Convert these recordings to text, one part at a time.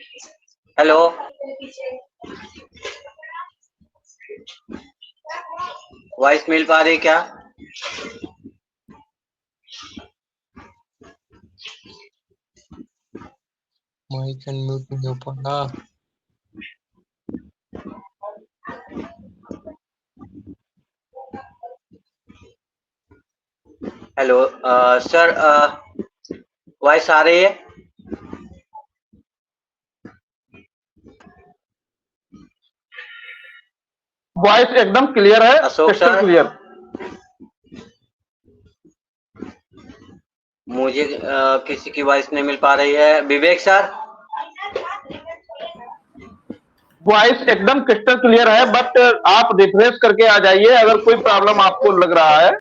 Hello, voice मिल पा रही क्या? माइक अनम्यूट नहीं हो पा रहा। हेलो सर, वॉइस आ रही है? वॉइस एकदम क्लियर है, अशोक क्रिस्टल सर, क्लियर। मुझे किसी की वॉइस नहीं मिल पा रही है। विवेक सर, वॉइस एकदम क्रिस्टल क्लियर है, बट आप रिफ्रेश करके आ जाइए अगर कोई प्रॉब्लम आपको लग रहा है।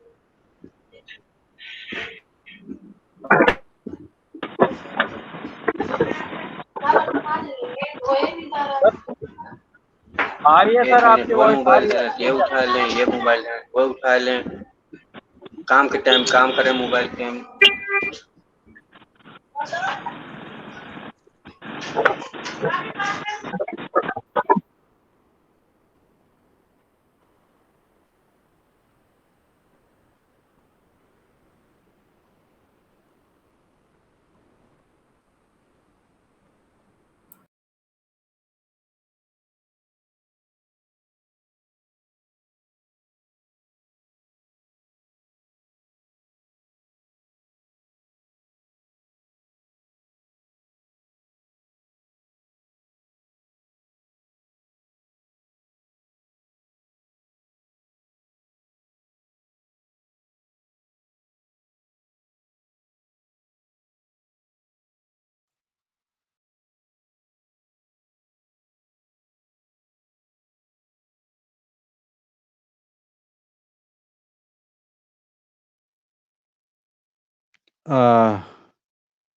आ रही है एक सर मिनट, आपकी वो वॉइस आ मोबाइल रही है। है, ये उठा लें, ये मोबाइल है, वो उठा लें। काम के टाइम काम करें मोबाइल के हम।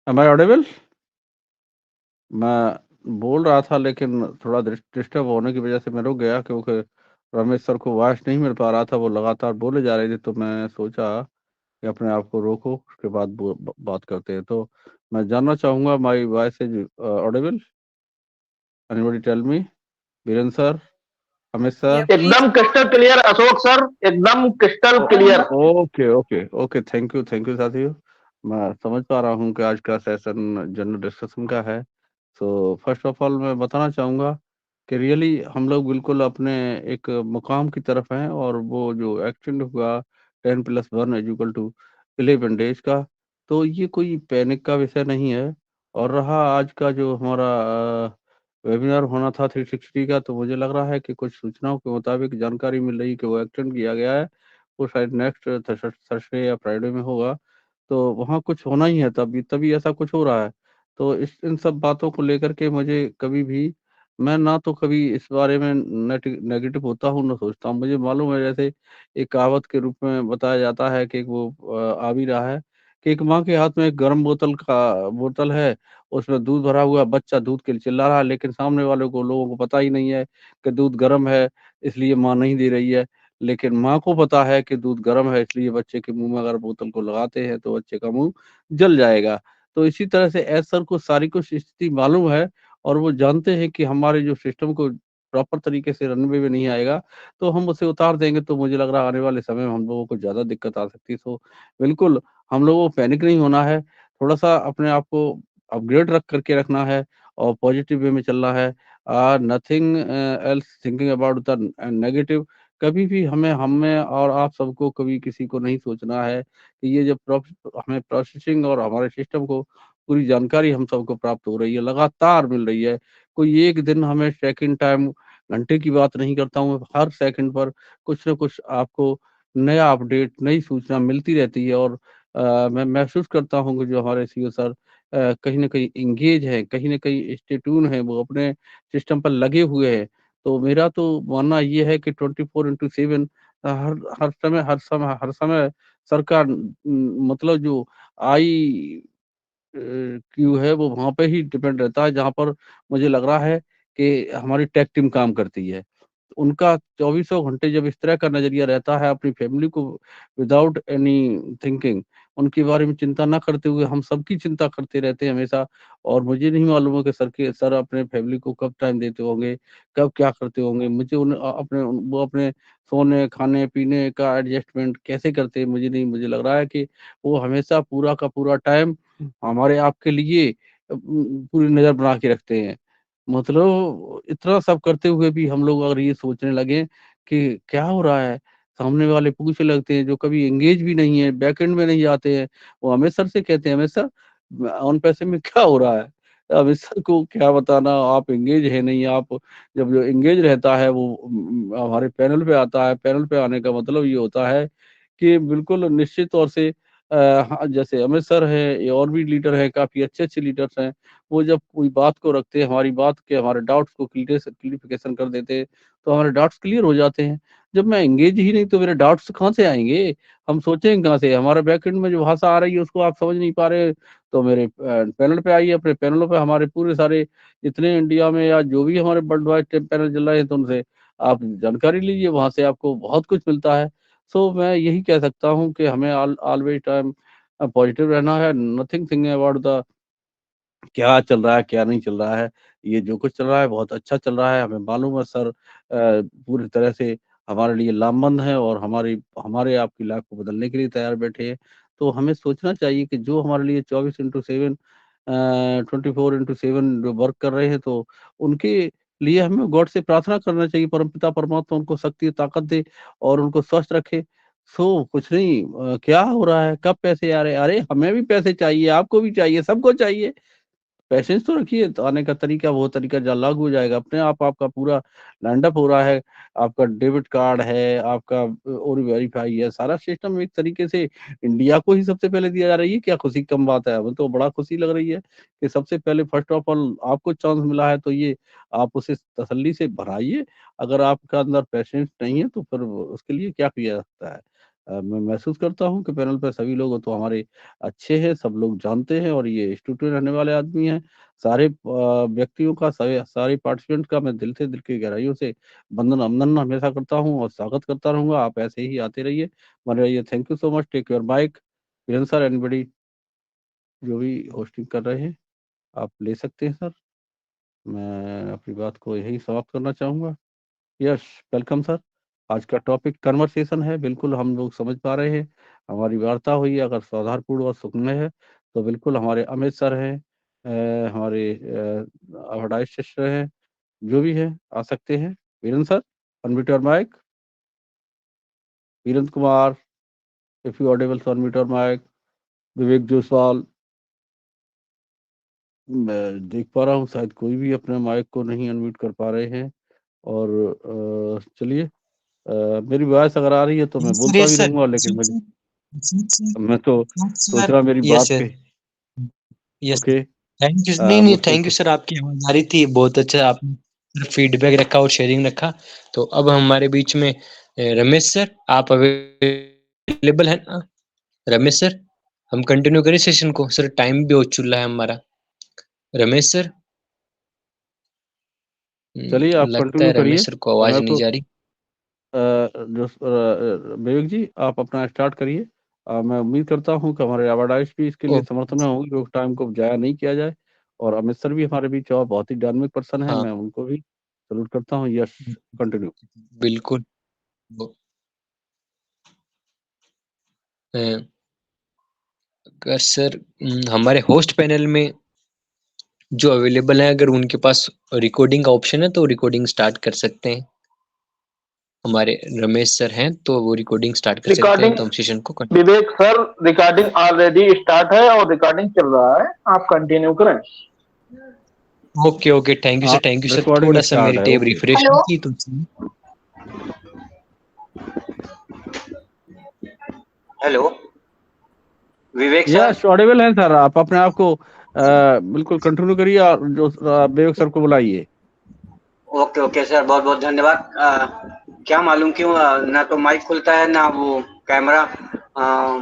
Am I audible? मैं बोल रहा था लेकिन थोड़ा डिस्टर्ब होने की वजह से मैं रुक गया, क्योंकि रमेश सर को वॉइस नहीं मिल पा रहा था। वो लगातार बोले जा रहे थे, तो मैं सोचा कि अपने आप को रोको, उसके बाद बात करते हैं। तो मैं जानना चाहूंगा, my voice is audible? Anybody tell me? Virendra sir, Amit sir? एकदम क्रिस्टल क्लियर अशोक सर, एकदम crystal clear. Okay okay okay, thank you साथियों। मैं समझ पा रहा हूँ कि आज का सेशन जनरल डिस्कशन का है। तो फर्स्ट ऑफ ऑल मैं बताना चाहूँगा कि रियली हम लोग बिल्कुल अपने एक मुकाम की तरफ हैं, और वो जो एक्सटेंड हुआ 10+1 इक्वल टू 11 डेज का, तो ये कोई पैनिक का विषय नहीं है। और रहा आज का जो हमारा वेबिनार होना था 360 का, तो मुझे लग रहा है कि कुछ सूचनाओं के मुताबिक जानकारी मिल रही कि वो एक्सटेंड किया गया है। वो शायद नेक्स्ट थर्सडे या फ्राइडे में होगा। तो वहाँ कुछ होना ही है, तभी तभी ऐसा कुछ हो रहा है। तो इस इन सब बातों को लेकर के मुझे कभी भी, मैं ना तो कभी इस बारे में नेगेटिव होता हूँ ना सोचता हूँ। मुझे मालूम है, जैसे एक कहावत के रूप में बताया जाता है कि वो आ भी रहा है कि एक माँ के हाथ में एक गर्म बोतल है, उसमें दूध भरा हुआ, बच्चा दूध के लिए चिल्ला रहा है, लेकिन सामने वाले को, लोगों को पता ही नहीं है कि दूध गर्म है, इसलिए माँ नहीं दे रही है। लेकिन माँ को पता है कि दूध गर्म है, इसलिए बच्चे के मुंह में अगर बोतल को लगाते हैं तो बच्चे का मुंह जल जाएगा। तो इसी तरह से एज सर को सारी कुछ स्थिति मालूम है, और वो जानते हैं कि हमारे जो सिस्टम को प्रॉपर तरीके से रनवे में नहीं आएगा, तो हम उसे उतार देंगे। तो मुझे लग रहा है आने वाले समय में हम लोगों को ज़्यादा दिक्कत आ सकती है। तो बिल्कुल हम लोगों को पैनिक नहीं होना है, थोड़ा सा अपने आप को अपग्रेड रख करके रखना है, और पॉजिटिव वे में चलना है। Nothing else thinking about the negative. कभी भी हमें और आप सबको कभी किसी को नहीं सोचना है कि ये जब हमें प्रोसेसिंग और हमारे सिस्टम को पूरी जानकारी हम सबको प्राप्त हो रही है, लगातार मिल रही है। कोई एक दिन हमें सेकंड टाइम घंटे की बात नहीं करता हूँ, हर सेकंड पर कुछ ना कुछ आपको नया अपडेट, नई सूचना मिलती रहती है। और मैं महसूस करता हूँ कि जो हमारे सीईओ सर कहीं ना कहीं इंगेज है, कहीं ना कहीं स्टे ट्यून है, वो अपने सिस्टम पर लगे हुए हैं। तो मेरा तो मानना ये है कि 24/7 हर समय सरकार, मतलब जो आई क्यू है, वो वहां पे ही डिपेंड रहता है, जहां पर मुझे लग रहा है कि हमारी टेक टीम काम करती है। उनका चौबीसों घंटे जब इस तरह का नजरिया रहता है अपनी फैमिली को, विदाउट एनी थिंकिंग, उनके बारे में चिंता ना करते हुए हम सबकी चिंता करते रहते हैं हमेशा। और मुझे नहीं मालूम है कि सर अपने फैमिली को कब टाइम देते होंगे, कब क्या करते होंगे। मुझे वो अपने सोने खाने पीने का एडजस्टमेंट कैसे करते हैं मुझे नहीं, मुझे लग रहा है कि वो हमेशा पूरा का पूरा टाइम हमारे आपके लिए पूरी नजर बना के रखते हैं। मतलब इतना सब करते हुए भी हम लोग अगर ये सोचने लगे कि क्या हो रहा है, सामने वाले पूछने लगते हैं जो कभी एंगेज भी नहीं है, बैकएंड में नहीं जाते हैं, वो हमें सर से कहते हैं हमें सर ऑन पैसे में क्या हो रहा है। अब इस सर को क्या बताना, आप एंगेज है नहीं। आप जब जो एंगेज रहता है वो हमारे पैनल पे आता है। पैनल पे आने का मतलब ये होता है कि बिल्कुल निश्चित तौर से हाँ, जैसे अमित सर है, ये और भी लीडर है, काफी अच्छे अच्छे लीडर्स हैं। वो जब कोई बात को रखते हैं, हमारी बात के हमारे डाउट्स को क्लियरिफिकेशन कर देते हैं, तो हमारे डाउट्स क्लियर हो जाते हैं। जब मैं एंगेज ही नहीं तो मेरे डाउट्स कहाँ से आएंगे, हम सोचेंगे कहाँ से। हमारे बैकएंड में जो भाषा आ रही है उसको आप समझ नहीं पा रहे, तो मेरे पैनल पे आइए। अपने पैनलों पे हमारे पूरे सारे जितने इंडिया में या जो भी हमारे वर्ल्ड वाइड पैनल चल रहे हैं, तो उनसे आप जानकारी लीजिए, वहां से आपको बहुत कुछ मिलता है। सो मैं यही कह सकता हूँ कि हमें ऑलवेज टाइम पॉजिटिव रहना है। नथिंग थिंग अबाउट द क्या चल रहा है क्या नहीं चल रहा है। ये जो कुछ चल रहा है बहुत अच्छा चल रहा है। हमें मालूम है सर पूरी तरह से हमारे लिए लामबंद है और हमारे आपकी लाइफ को बदलने के लिए तैयार बैठे हैं। तो हमें सोचना चाहिए कि जो हमारे लिए 24/7 24/7 जो वर्क कर रहे हैं, तो उनके लिए हमें गॉड से प्रार्थना करना चाहिए, परमपिता परमात्मा उनको शक्ति ताकत दे और उनको स्वस्थ रखे। सो कुछ नहीं, क्या हो रहा है, कब पैसे आ रहे हैं, अरे हमें भी पैसे चाहिए, आपको भी चाहिए, सबको चाहिए। पैशेंस तो रखिए, तो आने का तरीका वो तरीका लागू हो जाएगा अपने आप। आपका पूरा लैंड अप हो रहा है, आपका डेबिट कार्ड है, आपका और वेरीफाई है, सारा सिस्टम एक तरीके से इंडिया को ही सबसे पहले दिया जा रही है। क्या खुशी की कम बात है, हमें तो बड़ा खुशी लग रही है कि सबसे पहले फर्स्ट ऑफ ऑल आपको चांस मिला है, तो ये आप उसे तसल्ली से भराइए। अगर आपका अंदर पेशेंस नहीं है तो फिर उसके लिए क्या किया जा सकता है। मैं महसूस करता हूँ कि पैनल पर सभी लोग तो हमारे अच्छे हैं, सब लोग जानते हैं और ये इंस्टीट्यूट रहने वाले आदमी हैं। सारे व्यक्तियों का सारे पार्टिसिपेंट का मैं दिल से, दिल की गहराइयों से वंदन अभिनंदन हमेशा करता हूँ और स्वागत करता रहूंगा। आप ऐसे ही आते रहिए, बने रहिए। Thank you so much. Take your mic Virendra sir, anybody जो भी होस्टिंग कर रहे हैं आप ले सकते हैं सर। मैं अपनी बात को यही समाप्त करना चाहूंगा। Yes, welcome sir. आज का टॉपिक कन्वर्सेशन है, बिल्कुल हम लोग समझ पा रहे हैं। हमारी वार्ता हुई अगर सौहार्दपूर्ण और सुखमय है, तो बिल्कुल हमारे अमित सर हैं, हमारे अवधाइश शिष्य हैं, जो भी है आ सकते हैं। Virendra sir, unmute your mic. Virendra Kumar, if you audible so unmute your mic. Vivek Jaiswal, मैं देख पा रहा हूँ शायद कोई भी अपने माइक को नहीं अनम्यूट कर पा रहे हैं। और चलिए, मेरी वॉइस अगर आ रही है तो मैं बोलता भी रहूंगा, लेकिन मैं तो सोच रहा मेरी यस बात सर, पे। Yes okay, thank you. नहीं नहीं, मुझसे थैंक यू सर, आपकी आवाज आ रही थी, बहुत अच्छा आपने फीडबैक रखा और शेयरिंग रखा। तो अब हमारे बीच में रमेश सर, आप अवेलेबल हैं ना? रमेश सर, हम कंटिन्यू करें सेशन को? सर टाइम भी हो चुका है हमारा। रमेश सर, चलिए आप लगता है कंटिन्यू करिए। रमेश सर को आवाज मैं नहीं तो जा रही। जो विवेक जी आप अपना स्टार्ट करिए। मैं उम्मीद करता हूँ कि हमारे एडवर्टाइज भी इसके लिए ओ, समर्थन में होंगे कि टाइम को जाया नहीं किया जाए। और अमित सर भी हमारे बीच और बहुत ही डायनामिक पर्सन है, हाँ मैं उनको भी सल्यूट करता हूँ। Yes, continue. बिल्कुल। अ, अगर सर हमारे होस्ट पैनल में जो अवेलेबल है, अगर उनके पास रिकॉर्डिंग का ऑप्शन है तो रिकॉर्डिंग स्टार्ट कर सकते हैं। हमारे रमेश सर हैं तो वो रिकॉर्डिंग स्टार्ट कर सकते हैं, रिकॉर्डिंग तो हम सेशन को विवेक सर, रिकॉर्डिंग ऑलरेडी स्टार्ट है और रिकॉर्डिंग चल रहा है, आप कंटिन्यू करें। Okay okay, thank you sir, हाँ, थैंक यू सर। रिकॉर्डिंग थोड़ा सा स्टार्ट मेरी है। टेब ओके, रिफ्रेश हेलो की तो हेलो विवेक सर। यस ऑडिबल है सर। आप अपने आप को बिल्कुल कंटिन्यू करिए और जो विवेक सर को बुलाइए। ओके ओके सर, बहुत बहुत धन्यवाद। क्या मालूम क्यों ना तो माइक खुलता है ना वो कैमरा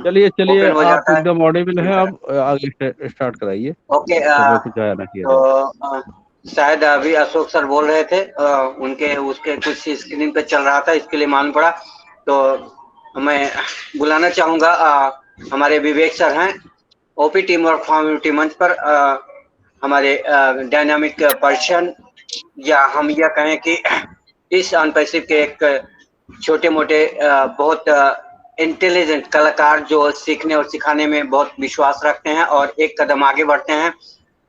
चलिए चलिए, ओपन हो आप जाता है। एकदम ऑडिबल हैं, अब आगे स्टार्ट कराइए। ओके, समय कुछ जाया ना किया तो जाए। शायद अभी अशोक सर बोल रहे थे, उनके उसके कुछ स्क्रीन पे चल रहा था, इसके लिए मालूम पड़ा। तो मैं बुलाना चाहूंगा हमारे विवेक सर हैं, ओपी टीम वर्क कम्युनिटी मंच पर हमारे डायनामिक पर्सन, या हम यह कहें कि इस अनपैसिव के एक छोटे मोटे बहुत इंटेलिजेंट कलाकार जो सीखने और सिखाने में बहुत विश्वास रखते हैं और एक कदम आगे बढ़ते हैं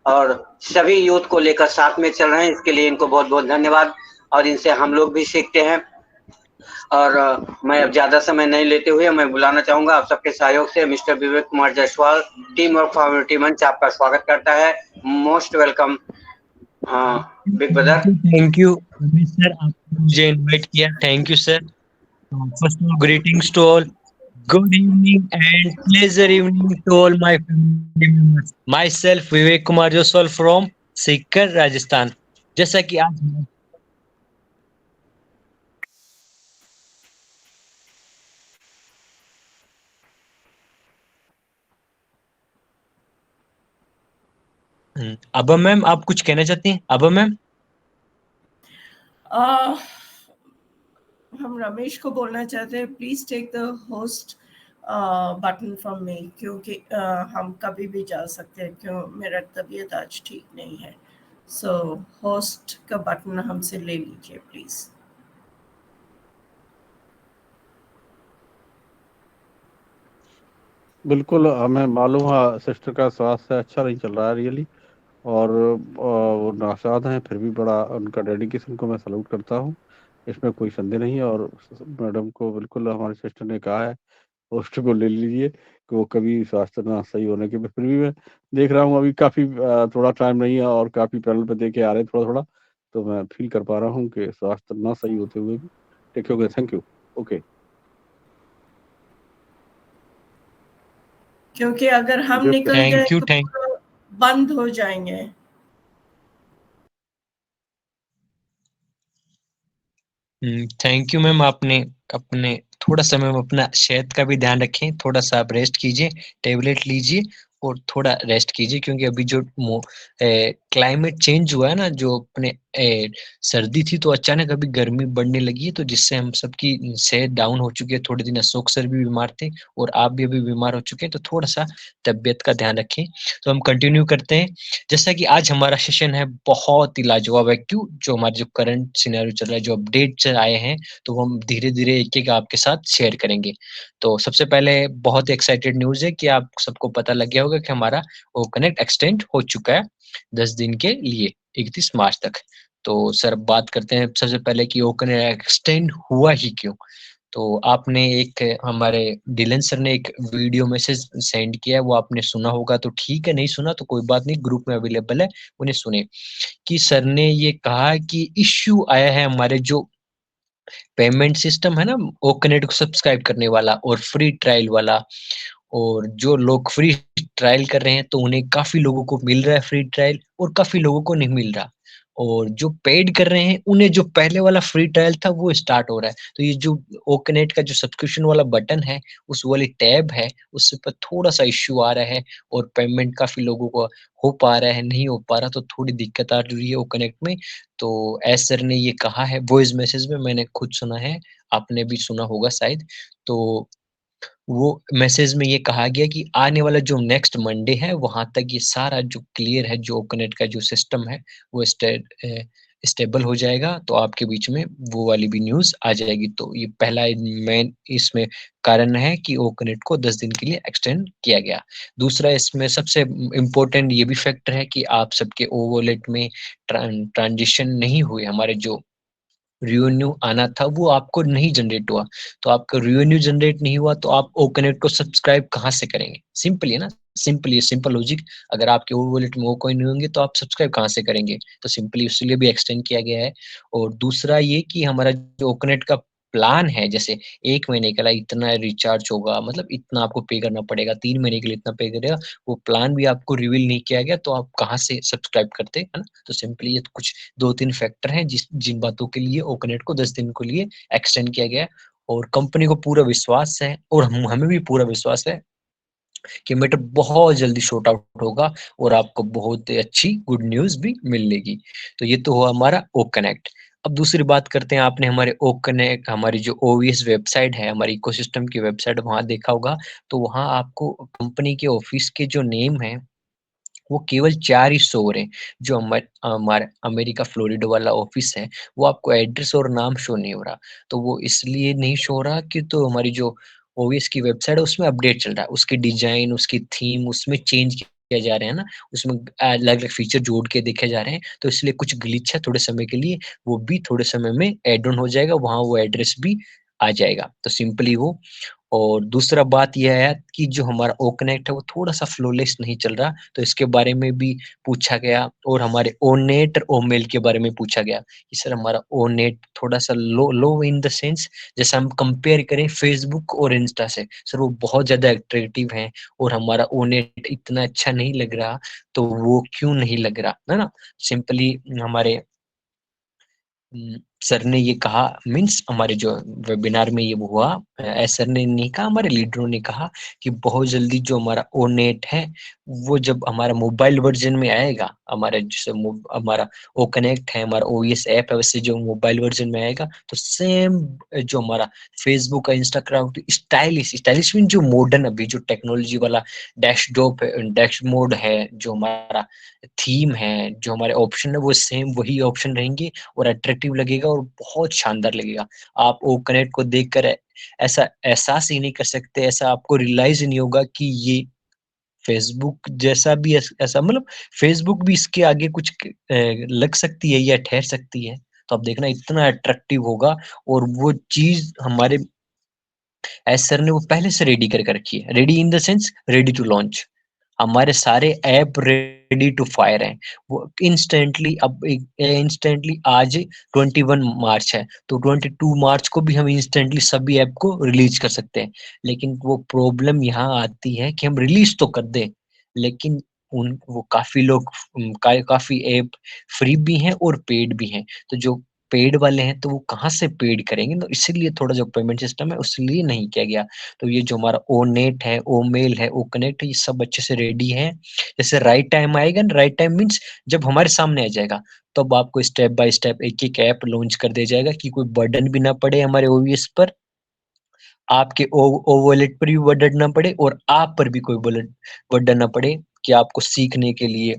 और सभी यूथ को लेकर साथ में चल रहे हैं। इसके लिए इनको बहुत बहुत धन्यवाद और इनसे हम लोग भी सीखते हैं। और मैं अब ज्यादा समय नहीं लेते हुए मैं बुलाना चाहूंगा आप सबके सहयोग से mister Vivek Kumar Jaiswal, team work community मंच आपका स्वागत करता है। Most welcome big brother. Thank you sir, आपने मुझे इनवाइट किया, thank you sir. First of greetings to all, good evening and pleasure evening to all my family members. Myself Vivek Kumar Jaiswal from Sikar, Rajasthan. जैसा कि आज अबा मैम, आप कुछ कहना चाहती हैं? अबा मैम, हम रमेश को बोलना चाहते हैं, please take the host button from me, क्योंकि हम कभी भी जा सकते हैं, क्यों मेरा तबीयत आज ठीक नहीं है। सो होस्ट का बटन हमसे ले लीजिए प्लीज। बिल्कुल, हमें मालूम है सिस्टर का स्वास्थ्य अच्छा नहीं चल रहा है रियली, और वो नासाज हैं, फिर भी बड़ा उनका डेडिकेशन को मैं सैल्यूट करता हूँ, इसमें कोई संदेह नहीं है। और मैडम को बिल्कुल हमारी सिस्टर ने कहा है होस्ट को ले लीजिए कि वो कभी स्वास्थ्य ना सही होने के, फिर भी मैं देख रहा हूँ अभी काफ़ी थोड़ा टाइम नहीं है और काफ़ी पैनल पे दे के आ रहे हैं थोड़ा-थोड़ा, तो मैं फ़ील कर पा रहा हूँ कि स्वास्थ्य ना सही होते हुए भी ठीक हो गए। Thank you. ओके। क्योंकि अगर हम जस्ट निकल गए थैंक यू, तो थैंक पूरा बंद हो जाएंगे। Thank you ma'am. आपने अपने थोड़ा समय में अपना सेहत का भी ध्यान रखें, थोड़ा सा आप रेस्ट कीजिए, टेबलेट लीजिए और थोड़ा रेस्ट कीजिए, क्योंकि अभी जो क्लाइमेट चेंज हुआ है ना, जो अपने सर्दी थी तो अचानक अभी गर्मी बढ़ने लगी है, तो जिससे हम सबकी सेहत डाउन हो चुकी है। थोड़े दिन अशोक सर भी बीमार थे और आप भी अभी बीमार हो चुके हैं, तो थोड़ा सा तबियत का ध्यान रखें। तो हम कंटिन्यू करते हैं। जैसा कि आज हमारा सेशन है बहुत ही लाजवाब है, क्यों, जो हमारे जो करंट सिनेरियो चल रहा है, जो अपडेट्स आए हैं, तो वो हम धीरे-धीरे एक-एक आपके साथ शेयर करेंगे। तो सबसे पहले बहुत एक्साइटेड न्यूज़ है कि आप सबको पता लग गया होगा कि हमारा वो कनेक्ट एक्सटेंड हो चुका है 10 दिन के लिए, 31 मार्च तक। तो सर बात करते हैं सबसे पहले कि वो कनेक्ट एक्सटेंड हुआ ही क्यों? तो आपने एक हमारे डिलन सर ने एक वीडियो मैसेज सेंड किया है, वो आपने सुना होगा तो ठीक है, नहीं सुना तो कोई बात नहीं, ग्रुप में अवेलेबल है, उन्हें सुने। कि सर ने ये कहा कि इश्यू आया है हमारे जो पेमेंट सिस्टम है ना, ओकनेट को सब्सक्राइब करने वाला और फ्री ट्रायल वाला, और जो लोग फ्री ट्रायल कर रहे हैं तो उन्हें काफ़ी लोगों को मिल रहा है फ्री ट्रायल और काफ़ी लोगों को नहीं मिल रहा। और जो पेड कर रहे हैं उन्हें जो पहले वाला फ्री ट्रायल था वो स्टार्ट हो रहा है। तो ये जो ओकनेट का जो सब्सक्रिप्शन वाला बटन है, उस वाली टैब है, उस पर थोड़ा-सा इश्यू आ रहा है और पेमेंट काफ़ी लोगों को हो पा रहा है, नहीं हो पा रहा, तो थोड़ी दिक्कत आ रही है ओकनेट में। तो एस सर ने ये कहा है वॉइस मैसेज में, मैंने खुद सुना है, आपने भी सुना होगा शायद। तो वो मैसेज में ये कहा गया कि आने वाला जो नेक्स्ट मंडे है, वहाँ तक ये सारा जो क्लियर है, जो ओकनेट का जो सिस्टम है, वो स्टेबल हो जाएगा, तो आपके बीच में वो वाली भी न्यूज़ आ जाएगी। तो ये पहला मेन इसमें कारण है कि ओकनेट को 10 दिन के लिए एक्सटेंड किया गया। दूसरा इसमें सबसे इम्पोर्टेंट ये भी फैक्टर है कि आप सबके ओ वॉलेट में ट्रांज़िशन नहीं हुए, हमारे जो रेवेन्यू आना था वो आपको नहीं जनरेट हुआ। तो आपका रेवेन्यू जनरेट नहीं हुआ तो आप ओकनेट को सब्सक्राइब कहाँ से करेंगे? सिंपल है ना, सिंपल, ये सिंपल लॉजिक। अगर आपके वो वॉलेट में वो कॉइन नहीं होंगे तो आप सब्सक्राइब कहाँ से करेंगे? तो सिंपली इसलिए भी एक्सटेंड किया गया है। और दूसरा ये कि हमारा जो ओकनेट का प्लान है, जैसे 1 महीने के लिए इतना रिचार्ज होगा, मतलब इतना आपको पे करना पड़ेगा, 3 महीने के लिए इतना पे करेगा, वो प्लान भी आपको रिवील नहीं किया गया, तो आप कहाँ से सब्सक्राइब करते, है ना? तो सिंपली ये कुछ 2-3 फैक्टर हैं जिन बातों के लिए ओकनेट को 10 दिन के लिए एक्सटेंड किया गया है। और कंपनी को पूरा विश्वास है और हमें भी पूरा विश्वास है कि मैटर बहुत जल्दी सॉर्ट आउट होगा और आपको बहुत अच्छी गुड न्यूज़ भी मिलेगी। तो ये तो हुआ हमारा ओ कनेक्ट। अब दूसरी बात करते हैं, आपने हमारे ओ कनेक्ट, हमारी जो ओवीएस वेबसाइट है, हमारी इकोसिस्टम की वेबसाइट, वहाँ देखा होगा, तो वहाँ आपको कंपनी के ऑफिस के जो नेम है वो केवल 4 ही शो हो रहे हैं। जो हमारा अमेरिका फ्लोरिडा वाला ऑफिस है, वो आपको एड्रेस और नाम शो नहीं हो रहा। तो वो इसलिए नहीं शो हो रहा कि तो हमारी जो ओवीएस की वेबसाइट है उसमें अपडेट चल रहा है। उसकी डिज़ाइन, उसकी थीम उसमें चेंज किया जा रहे हैं ना, उसमें अलग-अलग फीचर जोड़ के देखे जा रहे हैं, तो इसलिए कुछ ग्लिच है थोड़े समय के लिए, वो भी थोड़े समय में ऐड ऑन हो जाएगा, वहाँ वो एड्रेस भी आ जाएगा। तो सिंपली वो, और दूसरा बात ये है कि जो हमारा ओ कनेक्ट है वो थोड़ा-सा फ्लोलेस नहीं चल रहा, तो इसके बारे में भी पूछा गया, और हमारे ओ नेट और ओ मेल के बारे में पूछा गया कि सर हमारा ओ नेट थोड़ा-सा लो लो इन द सेंस, जैसे हम कंपेयर करें फेसबुक और इंस्टा से, सर वो बहुत ज़्यादा अट्रैक्टिव हैं और हमारा ओ नेट इतना अच्छा नहीं लग रहा, तो वो क्यों नहीं लग रहा, है ना? सिंपली हमारे सर ने ये कहा, मीन्स हमारे जो वेबिनार में ये हुआ, सर ने नहीं कहा, हमारे लीडरों ने कहा कि बहुत जल्दी जो हमारा ओ नेट है, वो जब हमारा मोबाइल वर्जन में आएगा, हमारा जैसे हमारा ओ कनेक्ट है, हमारा ओएस ऐप है, वैसे जो मोबाइल वर्जन में आएगा, तो सेम जो हमारा फेसबुक का, इंस्टाग्राम, स्टाइलिश स्टाइलिश मीन जो मॉडर्न अभी जो टेक्नोलॉजी वाला डैशडॉप है, डैश मोड है, जो हमारा थीम है, जो हमारे ऑप्शन है, वो सेम वही ऑप्शन रहेंगे और अट्रैक्टिव लगेगा और बहुत शानदार लगेगा। आप ओ कनेक्ट को देखकर ऐसा एहसास ही नहीं कर सकते, ऐसा आपको रियलाइज़ ही नहीं होगा कि ये फ़ेसबुक जैसा भी ऐसा, मतलब फ़ेसबुक भी इसके आगे कुछ लग सकती है या ठहर सकती है। तो आप देखना इतना अट्रैक्टिव होगा, और वो चीज़ हमारे एस सर ने वो पहले से रेडी करके रखी है। Ready in the sense ready to launch. हमारे सारे ऐप रेडी टू फायर हैं। वो इंस्टेंटली, अब इंस्टेंटली आज 21 मार्च है, तो 22 मार्च को भी हम इंस्टेंटली सभी ऐप को रिलीज़ कर सकते हैं। लेकिन वो प्रॉब्लम यहाँ आती है कि हम रिलीज़ तो कर दें, लेकिन उन वो काफ़ी लोग काफ़ी ऐप फ्री भी हैं और पेड भी हैं। तो जो पेड वाले हैं, तो वो कहाँ से पेड करेंगे? तो इसीलिए थोड़ा जो पेमेंट सिस्टम है, उसलिए नहीं किया गया। तो ये जो हमारा ओ नेट है, ओ मेल है, ओ कनेक्ट है, ये सब अच्छे से रेडी है। जैसे राइट टाइम आएगा ना, राइट टाइम मीन्स जब हमारे सामने आ जाएगा, तब आपको स्टेप बाय स्टेप एक-एक ऐप लॉन्च कर दिया जाएगा कि कोई बर्डन भी ना पड़े हमारे ओवीएस पर, आपके ओ वॉलेट पर भी बर्डन ना पड़े, और आप पर भी कोई बर्डन ना पड़े कि आपको सीखने के लिए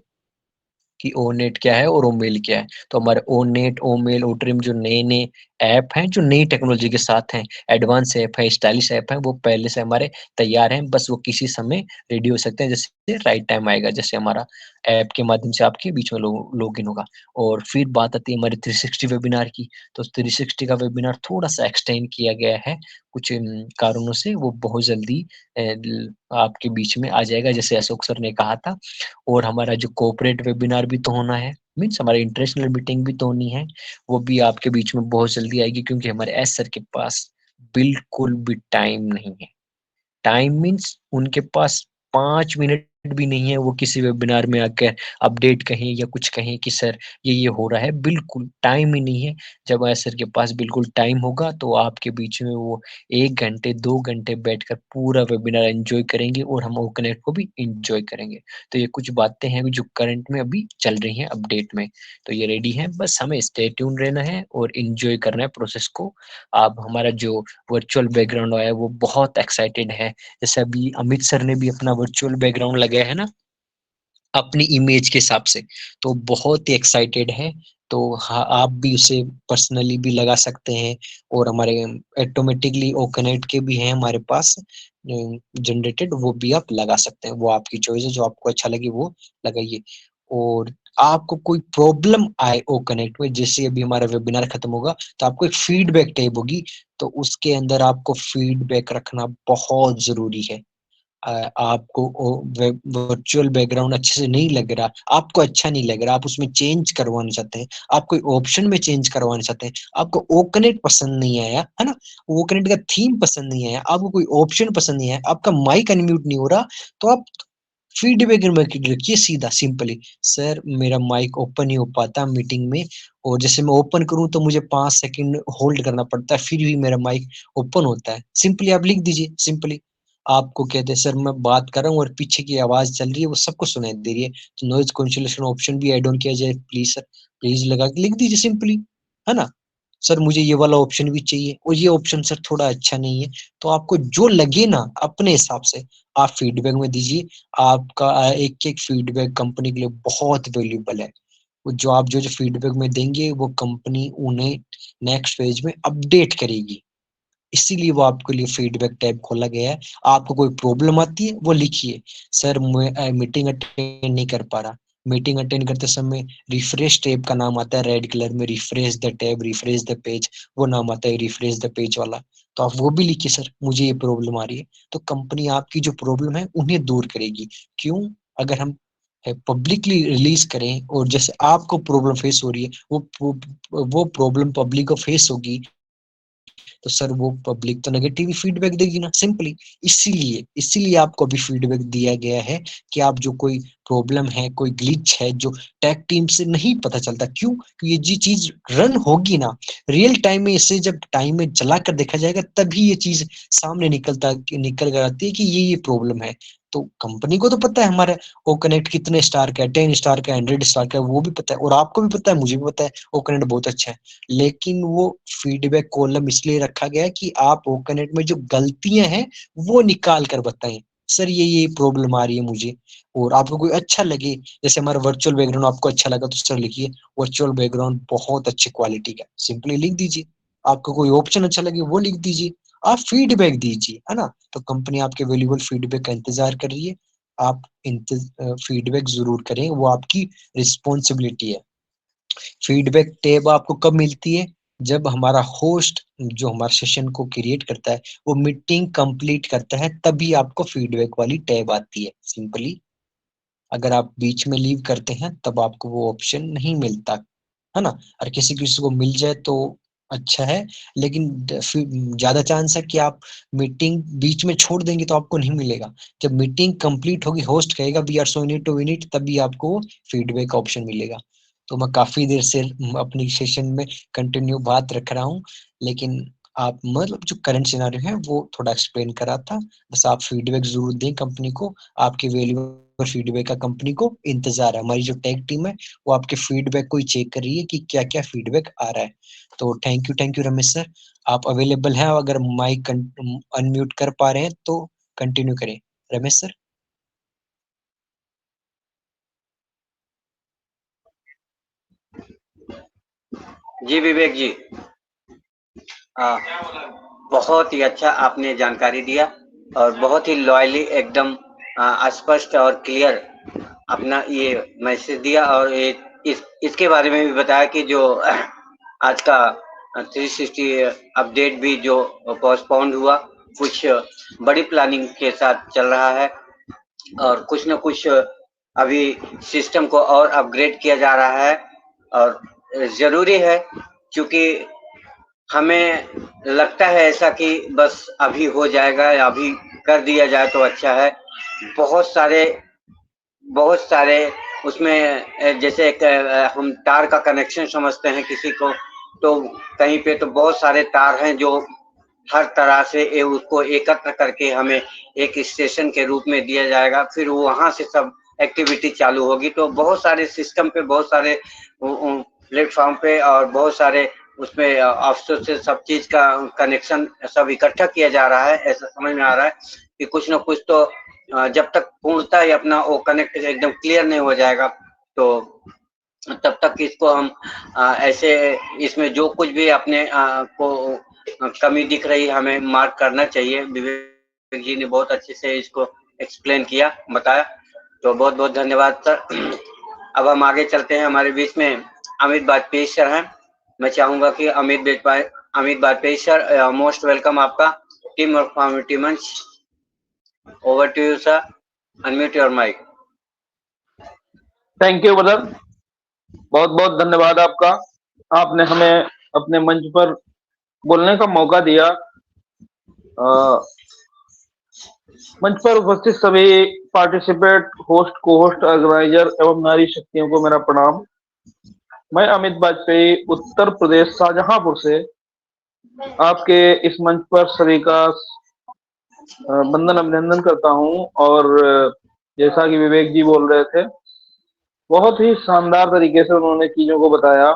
कि ओनेट क्या है और ओमेल क्या है। तो हमारे ओनेट, ओमेल, ओट्रिम जो नए-नए ऐप हैं, जो नई टेक्नोलॉजी के साथ हैं, एडवांस ऐप है, स्टाइलिश ऐप हैं, वो पहले से हमारे तैयार हैं, बस वो किसी समय रेडी हो सकते हैं, जैसे राइट टाइम आएगा, जैसे हमारा ऐप के माध्यम से आपके बीच में लॉगिन होगा। और फिर बात आती है हमारे 360 वेबिनार की, तो 360 का वेबिनार थोड़ा-सा एक्सटेंड किया गया है, कुछ कारणों से वो बहुत जल्दी अ, ल आपके बीच में आ जाएगा, जैसे अशोक सर ने कहा था। और हमारा जो कोऑपरेट वेबिनार भी तो होना है, मीन्स हमारी इंटरनेशनल मीटिंग भी तो होनी है, वो भी आपके बीच में बहुत जल्दी आएगी, क्योंकि हमारे एस सर के पास बिल्कुल भी टाइम नहीं है। टाइम मीन्स उनके पास 5 मिनट भी नहीं है, वो किसी वेबिनार में आकर अपडेट कहें या कुछ कहें कि सर ये हो रहा है, बिल्कुल टाइम ही नहीं है। जब सर के पास बिल्कुल टाइम होगा, तो आपके बीच में वो 1 घंटे, 2 घंटे बैठकर पूरा वेबिनार एन्जॉय करेंगे, और हम ओकनेट को भी एन्जॉय करेंगे। तो ये कुछ बातें हैं जो करंट में अभी चल रही हैं अपडेट में। तो ये रेडी हैं, बस हमें स्टे ट्यून रहना है और एन्जॉय करना है प्रोसेस को। अब हमारा जो वर्चुअल बैकग्राउंड आया है, वो बहुत एक्साइटेड है। जैसे अभी अमित सर ने भी अपना वर्चुअल बैकग्राउंड लगाया है ना, अपनी इमेज के हिसाब से, तो बहुत ही एक्साइटेड है। तो हाँ, आप भी उसे पर्सनली भी लगा सकते हैं, और हमारे ऑटोमेटिकली ओ कनेक्ट के भी हैं हमारे पास जनरेटेड, वो भी आप लगा सकते हैं। वो आपकी चॉइस है, जो आपको अच्छा लगे वो लगाइए। और आपको कोई प्रॉब्लम आए ओ कनेक्ट में, जैसे अभी हमारा वेबिनार खत्म होगा, तो आपको एक फीडबैक टैब होगी, तो उसके अंदर आपको फीडबैक रखना बहुत ज़रूरी है। आपको वर्चुअल बैकग्राउंड अच्छे से नहीं लग रहा, आपको अच्छा नहीं लग रहा, आप उसमें चेंज करवाना चाहते हैं, आप कोई ऑप्शन में चेंज करवाना चाहते हैं, आपको ओकनेट पसंद नहीं आया, है ना? ओकनेट का थीम पसंद नहीं आया, आपको कोई ऑप्शन पसंद नहीं आया, आपका माइक अनम्यूट नहीं हो रहा, तो आप फीडबैक में रखिए सीधा सिंपली, सर मेरा माइक ओपन नहीं हो पाता मीटिंग में, और जैसे मैं ओपन करूँ तो मुझे 5 सेकंड होल्ड करना पड़ता है, फिर भी मेरा माइक ओपन होता है। सिंपली आप लिख दीजिए, सिंपली। आपको कहते हैं सर मैं बात कर रहा हूँ और पीछे की आवाज़ चल रही है, वो सबको सुनाई दे रही है, तो नॉइज़ कैंसलेशन ऑप्शन भी ऐड ऑन किया जाए प्लीज़ सर, प्लीज़ लगा के लिख दीजिए सिंपली। है ना? सर मुझे ये वाला ऑप्शन भी चाहिए और ये ऑप्शन सर थोड़ा अच्छा नहीं है। तो आपको जो लगे ना अपने हिसाब से आप फीडबैक में दीजिए। आपका एक-एक फीडबैक कंपनी के लिए बहुत वैल्यूएबल है। वो जो फीडबैक में देंगे वो कंपनी उन्हें नेक्स्ट फेज में अपडेट करेगी। इसीलिए वो आपके लिए फीडबैक टैब खोला गया है। आपको कोई प्रॉब्लम आती है वो लिखिए, सर मैं मीटिंग अटेंड नहीं कर पा रहा। मीटिंग अटेंड करते समय रिफ्रेश टैब का नाम आता है रेड कलर में, refresh the tab, refresh the page, वो नाम आता है रिफ्रेश द पेज वाला। तो आप वो भी लिखिए, सर मुझे ये प्रॉब्लम आ रही है। तो कंपनी आपकी जो प्रॉब्लम है उन्हें दूर करेगी। क्यों? अगर हम पब्लिकली रिलीज करें और जैसे आपको प्रॉब्लम फेस हो रही है वो प्रॉब्लम पब्लिक को फेस होगी, तो सर वो पब्लिक तो नेगेटिव ही फीडबैक देगी ना, सिंपली। इसीलिए आपको अभी फीडबैक दिया गया है कि आप जो कोई प्रॉब्लम है, कोई ग्लिच है जो टेक टीम से नहीं पता चलता। क्यों? ये जी चीज रन होगी ना रियल टाइम में, इसे जब टाइम में चला कर देखा जाएगा तभी ये चीज सामने निकल कर आती है कि ये प्रॉब्लम है। तो कंपनी को तो पता है हमारा ओ कनेक्ट कितने स्टार का है, 10 स्टार का, 100 स्टार का है, वो भी पता है और आपको भी पता है, मुझे भी पता है ओ कनेक्ट बहुत अच्छा है। लेकिन वो फीडबैक कॉलम इसलिए रखा गया है कि आप ओकनेट में जो गलतियां हैं वो निकाल कर बताएं, सर ये प्रॉब्लम आ रही है मुझे। और आपको कोई अच्छा लगे, जैसे हमारा वर्चुअल बैकग्राउंड आपको अच्छा लगा तो सर लिखिए वर्चुअल बैकग्राउंड बहुत अच्छी क्वालिटी का, सिंपली लिख दीजिए। आपको कोई ऑप्शन अच्छा लगे वो लिख दीजिए। आप फीडबैक दीजिए, है ना? तो कंपनी आपके वैल्यूएबल फीडबैक का इंतजार कर रही है। आप फीडबैक जरूर करें, वो आपकी रिस्पॉन्सिबिलिटी है। फीडबैक टैब आपको कब मिलती है? जब हमारा होस्ट जो हमारे सेशन को क्रिएट करता है वो मीटिंग कंप्लीट करता है, तभी आपको फीडबैक वाली टैब आती है, सिंपली। अगर आप बीच में लीव करते हैं तब आपको वो ऑप्शन नहीं मिलता, है ना? और किसी किसी को मिल जाए तो अच्छा है, लेकिन ज्यादा चांस है कि आप मीटिंग बीच में छोड़ देंगे तो आपको नहीं मिलेगा। जब मीटिंग कंप्लीट होगी, होस्ट कहेगा we are so need to win, तभी आपको फीडबैक का ऑप्शन मिलेगा। तो मैं काफी देर से अपनी सेशन में कंटिन्यू बात रख रहा हूँ, लेकिन आप मतलब जो करंट सिनेरियो है वो थोड़ा एक्सप्लेन करा था। बस आप फीडबैक जरूर दें कंपनी को, आपके वैल्यूएबल फीडबैक का कंपनी को इंतजार है। हमारी जो टेक टीम है वो आपके फीडबैक को ही चेक कर रही है कि क्या क्या फीडबैक आ रहा है। तो थैंक यू रमेश सर। आप अवेलेबल हैं, अगर माइक अनम्यूट कर पा रहे हैं तो कंटिन्यू करें रमेश सर। जी विवेक जी, बहुत ही अच्छा आपने जानकारी दिया और बहुत ही लॉयली एकदम स्पष्ट और क्लियर अपना ये मैसेज दिया, और इसके बारे में भी बताया कि जो आज का 360 अपडेट भी जो पोस्टपोन्ड हुआ, कुछ बड़ी प्लानिंग के साथ चल रहा है और कुछ न कुछ अभी सिस्टम को और अपग्रेड किया जा रहा है। और जरूरी है, क्योंकि हमें लगता है ऐसा कि बस अभी हो जाएगा या अभी कर दिया जाए तो अच्छा है। बहुत सारे उसमें जैसे हम तार का कनेक्शन समझते हैं किसी को, तो कहीं पे तो बहुत सारे तार हैं जो हर तरह से उसको एकत्र करके हमें एक स्टेशन के रूप में दिया जाएगा, फिर वहां से सब एक्टिविटी चालू होगी। तो बहुत सारे सिस्टम पे, बहुत सारे प्लेटफॉर्म पे और बहुत सारे उसमें ऑफिसर से सब चीज का कनेक्शन सब इकट्ठा किया जा रहा है। ऐसा समझ में आ रहा है कि कुछ ना कुछ तो जब तक पूर्णतः ही अपना वो कनेक्ट एकदम क्लियर नहीं हो जाएगा, तो तब तक इसको हम ऐसे इसमें जो कुछ भी अपने को कमी दिख रही है हमें मार्क करना चाहिए। विवेक जी ने बहुत अच्छे से इसको एक्सप्लेन किया, बताया, तो बहुत बहुत धन्यवाद सर। अब हम आगे चलते हैं। हमारे बीच में अमित वाजपेयी सर हैं। मैं चाहूंगा कि Amit Vajpayee sir, most welcome आपका टीम वर्क कम्युनिटी मंच। Over to you sir, unmute your mike. Thank you brother, बहुत बहुत धन्यवाद आपका। आपने हमें अपने मंच पर बोलने का मौका दिया। मंच पर उपस्थित सभी पार्टिसिपेट, होस्ट, को होस्ट, ऑर्गेनाइजर एवं नारी शक्तियों को मेरा प्रणाम। मैं अमित वाजपेयी उत्तर प्रदेश शाहजहांपुर से आपके इस मंच पर सभी का वंदन अभिनंदन करता हूं। और जैसा कि विवेक जी बोल रहे थे, बहुत ही शानदार तरीके से उन्होंने चीजों को बताया।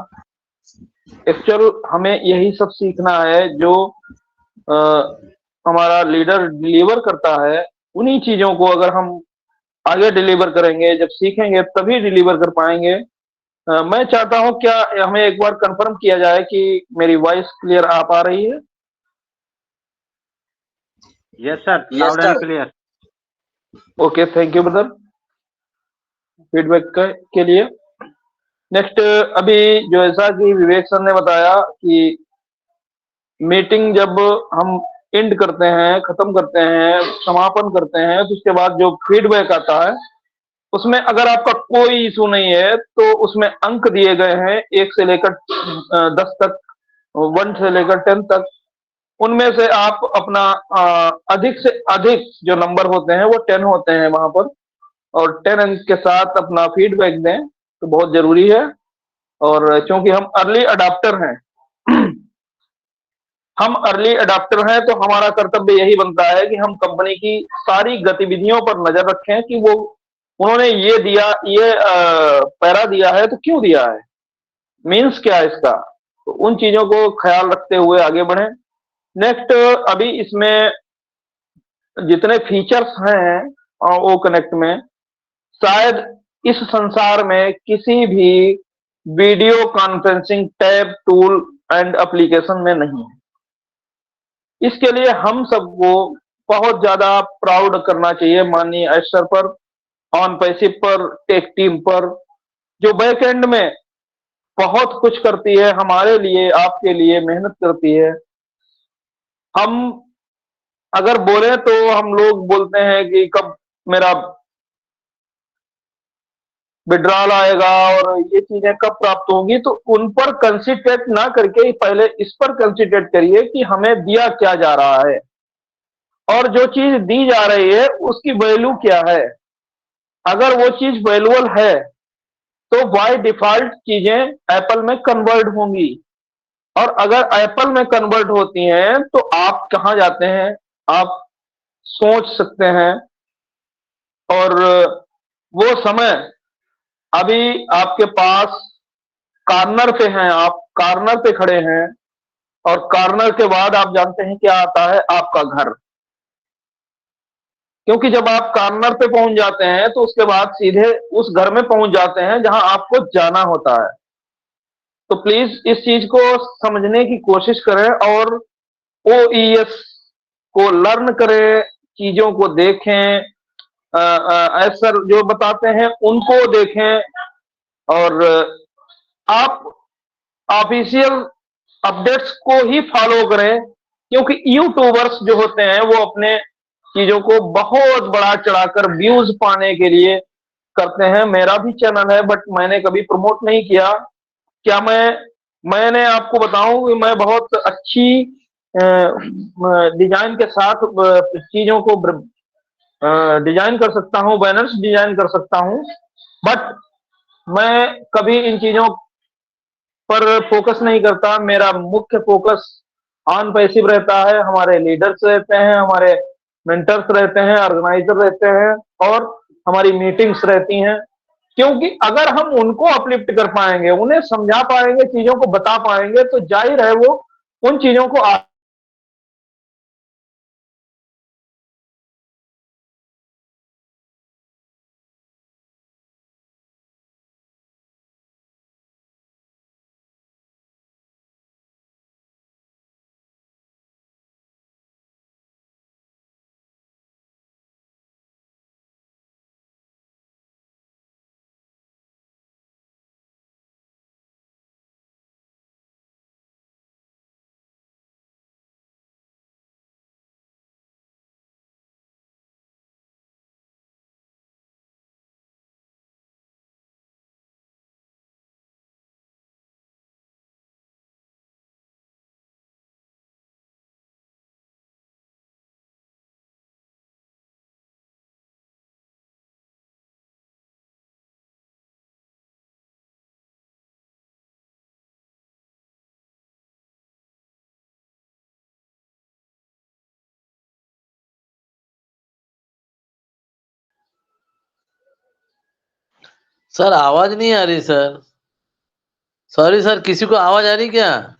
एक्चुअल हमें यही सब सीखना है जो हमारा लीडर डिलीवर करता है, उन्हीं चीजों को अगर हम आगे डिलीवर करेंगे, जब सीखेंगे तभी डिलीवर कर पाएंगे। मैं चाहता हूं क्या हमें एक बार कंफर्म किया जाए कि मेरी वॉइस क्लियर आ पा रही है? Yes sir, yes loud and sir. Clear. Okay, thank you brother feedback के लिए। नेक्स्ट, अभी जैसा कि विवेक सर ने बताया कि मीटिंग जब हम एंड करते हैं, खत्म करते हैं, समापन करते हैं, तो उसके बाद जो फीडबैक आता है उसमें अगर आपका कोई इशू नहीं है तो उसमें अंक दिए गए हैं 1 से लेकर 10 तक, 1 से लेकर 10 तक। उनमें से आप अपना अधिक से अधिक जो नंबर होते हैं वो 10 होते हैं वहां पर, और 10 अंक के साथ अपना फीडबैक दें तो बहुत जरूरी है। और क्योंकि हम अर्ली अडाप्टर हैं हम अर्ली अडाप्टर हैं तो हमारा कर्तव्य यही बनता है कि हम कंपनी की सारी गतिविधियों पर नजर रखें कि वो उन्होंने ये दिया, ये पैरा दिया है तो क्यों दिया है, मीन्स क्या है इसका, तो उन चीजों को ख्याल रखते हुए आगे बढ़ें। नेक्स्ट, अभी इसमें जितने फीचर्स हैं वो कनेक्ट में, शायद इस संसार में किसी भी video conferencing tab, tool and application में नहीं है। इसके लिए हम सबको बहुत ज्यादा प्राउड करना चाहिए माननीय एच सर पर, ऑन पैसिव पर, टेक टीम पर, जो बैक एंड में बहुत कुछ करती है हमारे लिए, आपके लिए मेहनत करती है। हम अगर बोले तो हम लोग बोलते हैं कि कब मेरा विड्रॉल आएगा और ये चीजें कब प्राप्त होंगी, तो उन पर कंसिडरेट ना करके पहले इस पर कंसिडरेट करिए कि हमें दिया क्या जा रहा है और जो चीज दी जा रही है उसकी वैल्यू क्या है। अगर वो चीज वैल्यूअल है तो बाय डिफॉल्ट चीजें एप्पल में कन्वर्ट होंगी, और अगर एप्पल में कन्वर्ट होती हैं तो आप कहां जाते हैं आप सोच सकते हैं। और वो समय अभी आपके पास, कॉर्नर पे हैं आप, कॉर्नर पे खड़े हैं, और कॉर्नर के बाद आप जानते हैं क्या आता है, आपका घर। क्योंकि जब आप कॉर्नर पे पहुंच जाते हैं तो उसके बाद सीधे उस घर में पहुंच जाते हैं जहां आपको जाना होता है। तो प्लीज इस चीज को समझने की कोशिश करें और ओईएस को लर्न करें, चीजों को देखें, सर जो बताते हैं उनको देखें, और आप ऑफिशियल अपडेट्स को ही फॉलो करें। क्योंकि यूट्यूबर्स जो होते हैं वो अपने चीजों को बहुत बड़ा चढ़ाकर व्यूज पाने के लिए करते हैं। मेरा भी चैनल है बट मैंने कभी प्रमोट नहीं किया। क्या मैंने आपको बताऊं कि मैं बहुत अच्छी डिजाइन के साथ चीजों को डिजाइन कर सकता हूं, बैनर्स डिजाइन कर सकता हूं, बट मैं कभी इन चीजों पर फोकस नहीं करता। मेरा मुख्य फोकस ऑन पैसिव रहता है, हमारे लीडर्स रहते हैं, हमारे मेंटर्स रहते हैं, ऑर्गेनाइजर रहते हैं, और हमारी मीटिंग्स रहती हैं। क्योंकि अगर हम उनको अपलिफ्ट कर पाएंगे, उन्हें समझा पाएंगे, चीजों को बता पाएंगे, तो जाहिर है वो उन चीजों को सर आवाज नहीं आ रही सर। सॉरी सर, किसी को आवाज आ रही क्या?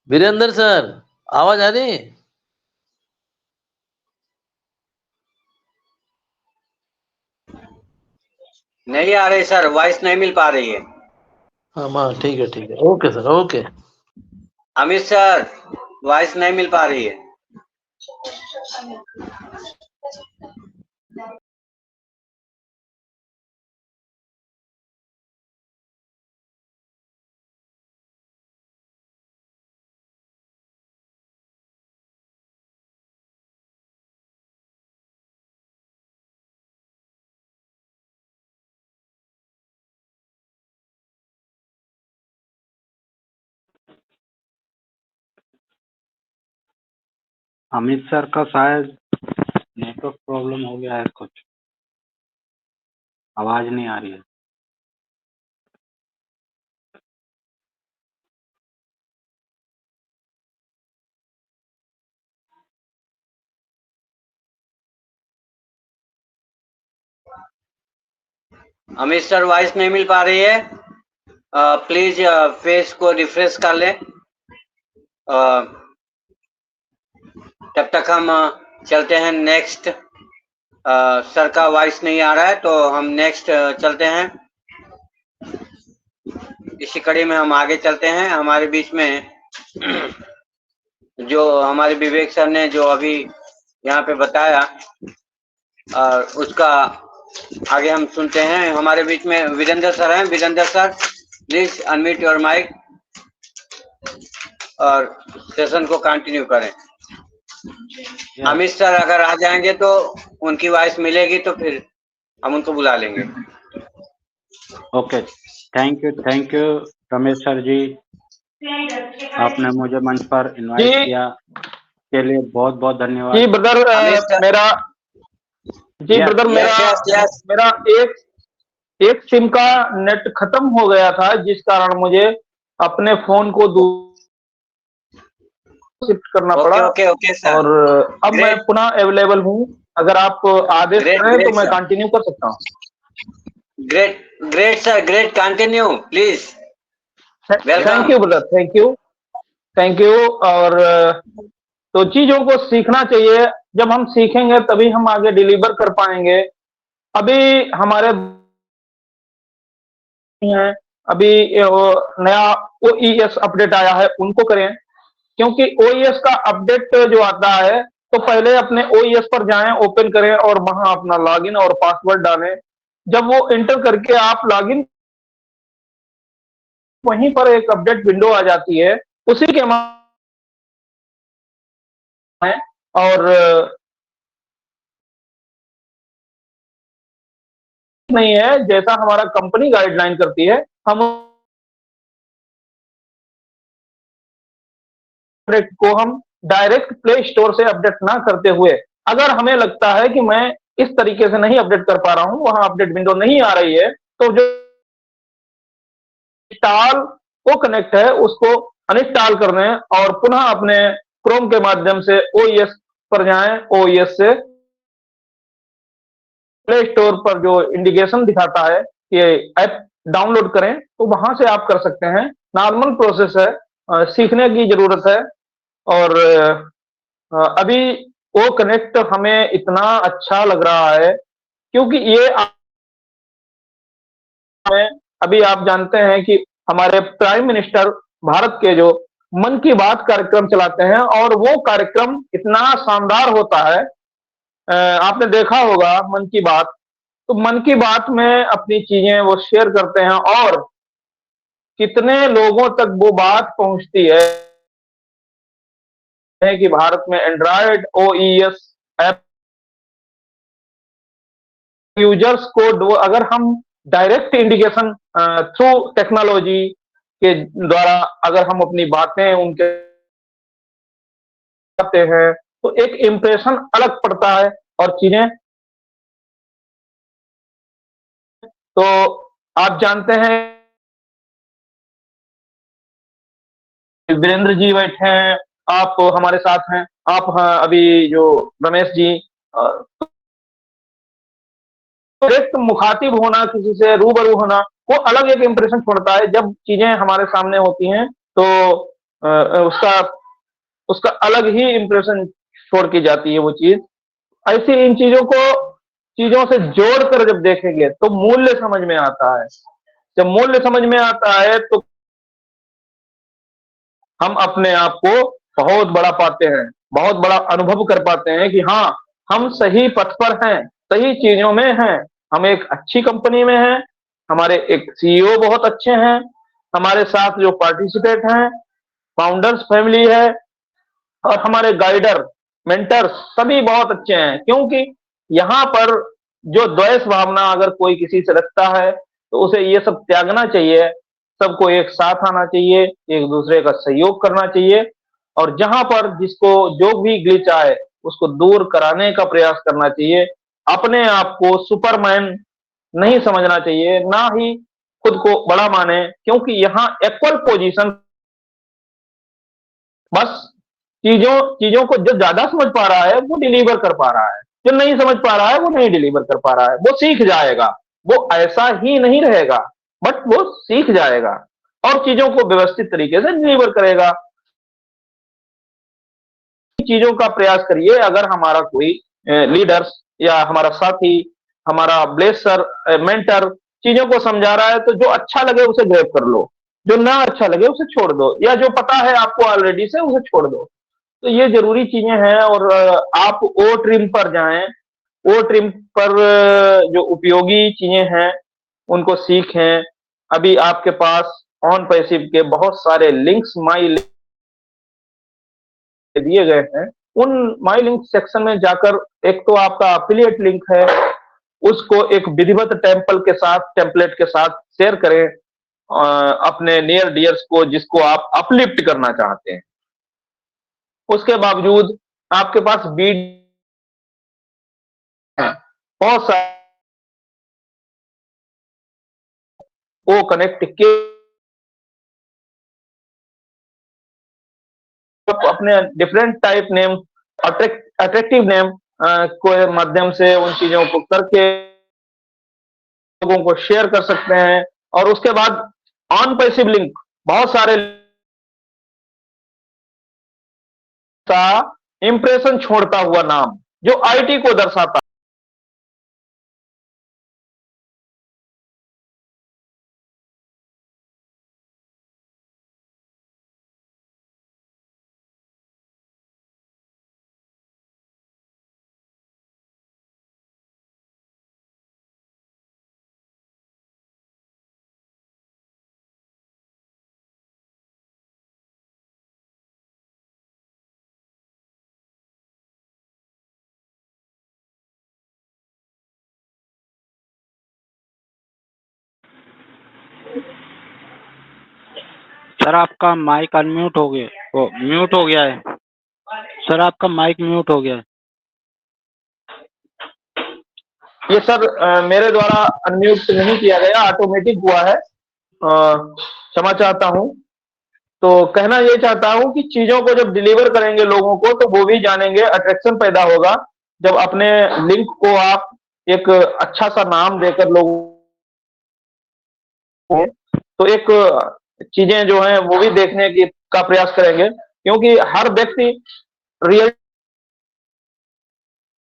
वीरेंद्र सर, आवाज आ रही? नहीं आ रही सर, वॉइस नहीं मिल पा रही है। हाँ ठीक है, okay sir, okay. Amit sir, voice नहीं मिल पा रही है। अमित सर का शायद नेटवर्क प्रॉब्लम हो गया है, कुछ आवाज नहीं आ रही है। अमित सर, वॉइस नहीं मिल पा रही है। प्लीज फेस को रिफ्रेश कर लें। तब तक हम चलते हैं नेक्स्ट। सर का वॉइस नहीं आ रहा है तो हम नेक्स्ट चलते हैं। इसी कड़ी में हम आगे चलते हैं। हमारे बीच में जो हमारे विवेक सर ने जो अभी यहाँ पे बताया, उसका आगे हम सुनते हैं। हमारे बीच में वीरेंद्र सर हैं। Virendra sir, please unmute your mike और सेशन को कंटिन्यू करें। अमित सर अगर आ जाएंगे तो उनकी वॉइस मिलेगी तो फिर हम उनको बुला लेंगे। Okay, thank you Ramesh sir ji, आपने मुझे मंच पर इनवाइट किया के लिए बहुत बहुत धन्यवाद। जी ब्रदर, मेरा मेरा एक सिम का नेट खत्म हो गया था, जिस कारण मुझे अपने फोन को शिफ्ट करना पड़ा। Okay sir. और अब मैं पुनः अवेलेबल हूँ। अगर आप आदेश करें तो मैं कंटिन्यू कर सकता हूँ। Great sir, great, continue please. Thank you brother, thank you. और तो चीजों को सीखना चाहिए। जब हम सीखेंगे तभी हम आगे डिलीवर कर पाएंगे। अभी हमारे हैं, अभी नया OES अपडेट आया है, उनको करें। क्योंकि OES का अपडेट जो आता है तो पहले अपने OES पर जाएं, ओपन करें और वहां अपना लॉगिन और पासवर्ड डालें। जब वो एंटर करके आप लॉगिन, वहीं पर एक अपडेट विंडो आ जाती है, उसी के और नहीं है, जैसा हमारा कंपनी गाइडलाइन करती है, हम को हम डायरेक्ट प्ले स्टोर से अपडेट ना करते हुए, अगर हमें लगता है कि मैं इस तरीके से नहीं अपडेट कर पा रहा हूं, वहां अपडेट विंडो नहीं आ रही है, तो जो इंस्टॉल को कनेक्ट है उसको अनइंस्टॉल कर दें और पुनः अपने क्रोम के माध्यम से OES पर जाएं। OES से प्ले स्टोर पर जो इंडिकेशन दिखाता है कि ऐप डाउनलोड करें, तो वहां से आप कर सकते हैं। नॉर्मल प्रोसेस है, सीखने की जरूरत है। और अभी वो कनेक्ट हमें इतना अच्छा लग रहा है, क्योंकि ये अभी आप जानते हैं कि हमारे प्राइम मिनिस्टर भारत के जो मन की बात कार्यक्रम चलाते हैं, और वो कार्यक्रम इतना शानदार होता है। आपने देखा होगा मन की बात, तो मन की बात में अपनी चीजें वो शेयर करते हैं और कितने लोगों तक वो बात पहुंचती है कि भारत में एंड्रॉयड OES ऐप यूजर्स को अगर हम डायरेक्ट इंडिकेशन थ्रू टेक्नोलॉजी के द्वारा अगर हम अपनी बातें उनके करते हैं, तो एक इम्प्रेशन अलग पड़ता है और चीजें। तो आप जानते हैं वीरेंद्र जी बैठे हैं, आप हमारे साथ हैं, आप अभी जो रमेश जी, डायरेक्ट मुखातिब होना, किसी से रूबरू होना, वो अलग एक इंप्रेशन छोड़ता है। जब चीजें हमारे सामने होती हैं तो उसका उसका अलग ही इंप्रेशन छोड़ की जाती है वो चीज। ऐसी इन चीजों से जोड़कर जब देखेंगे तो मूल्य समझ में आता है। जब मूल्य समझ में आता है तो हम अपने आप को बहुत बड़ा पाते हैं, बहुत बड़ा अनुभव कर पाते हैं कि हाँ, हम सही पथ पर हैं, सही चीजों में हैं, हम एक अच्छी कंपनी में हैं, हमारे एक सीईओ बहुत अच्छे हैं, हमारे साथ जो पार्टिसिपेट हैं, फाउंडर्स फैमिली है, और हमारे गाइडर, मेंटर्स सभी बहुत अच्छे हैं। क्योंकि यहाँ पर जो द्वेष भावना अगर कोई किसी से रखता है तो उसे ये सब त्यागना चाहिए, सबको एक साथ आना चाहिए, एक दूसरे का सहयोग करना चाहिए, और जहां पर जिसको जो भी ग्लिच आए उसको दूर कराने का प्रयास करना चाहिए। अपने आप को सुपरमैन नहीं समझना चाहिए, ना ही खुद को बड़ा माने, क्योंकि यहाँ इक्वल पोजीशन, बस चीजों को जो ज्यादा समझ पा रहा है वो डिलीवर कर पा रहा है, जो नहीं समझ पा रहा है वो नहीं डिलीवर कर पा रहा है। वो सीख जाएगा, वो ऐसा ही नहीं रहेगा, बट वो सीख जाएगा और चीजों को व्यवस्थित तरीके से डिलीवर करेगा। चीजों का प्रयास करिए। अगर हमारा कोई लीडर्स या हमारा साथी, हमारा ब्लेसर, मेंटर चीजों को समझा रहा है तो जो अच्छा लगे उसे ग्रैब कर लो, जो ना अच्छा लगे उसे छोड़ दो, या जो पता है आपको ऑलरेडी से उसे छोड़ दो। तो ये जरूरी चीजें हैं। और आप ओ ट्रिम पर जाएं, ओ ट्रिम पर जो उपयोगी चीजें हैं उनको सीखें। अभी आपके पास ऑन पैसिव के बहुत सारे लिंक्स माई दिए गए हैं। उन माई लिंक सेक्शन में जाकर एक तो आपका अफिलिएट लिंक है, उसको एक विधिवत टेम्पलेट के साथ शेयर करें अपने नियर डियर्स को, जिसको आप अपलिफ्ट करना चाहते हैं। उसके बावजूद आपके पास बीड बहुत सारे वो कनेक्ट के अपने different type name, attractive name के माध्यम से उन चीजों को करके लोगों को शेयर कर सकते हैं। और उसके बाद ऑन पैसिव लिंक, बहुत सारे का इंप्रेशन छोड़ता हुआ नाम जो आईटी को दर्शाता। सर आपका माइक अनम्यूट हो गया, वो म्यूट हो गया है सर, आपका माइक म्यूट हो गया है। ये सर मेरे द्वारा अनम्यूट नहीं किया गया, ऑटोमेटिक हुआ है। क्षमा चाहता हूं। तो कहना ये चाहता हूं कि चीजों को जब डिलीवर करेंगे लोगों को तो वो भी जानेंगे, अट्रैक्शन पैदा होगा। जब अपने लिंक को आप एक अच्छा सा नाम देकर लोगों को, तो एक चीजें जो हैं वो भी देखने की का प्रयास करेंगे, क्योंकि हर व्यक्ति रियल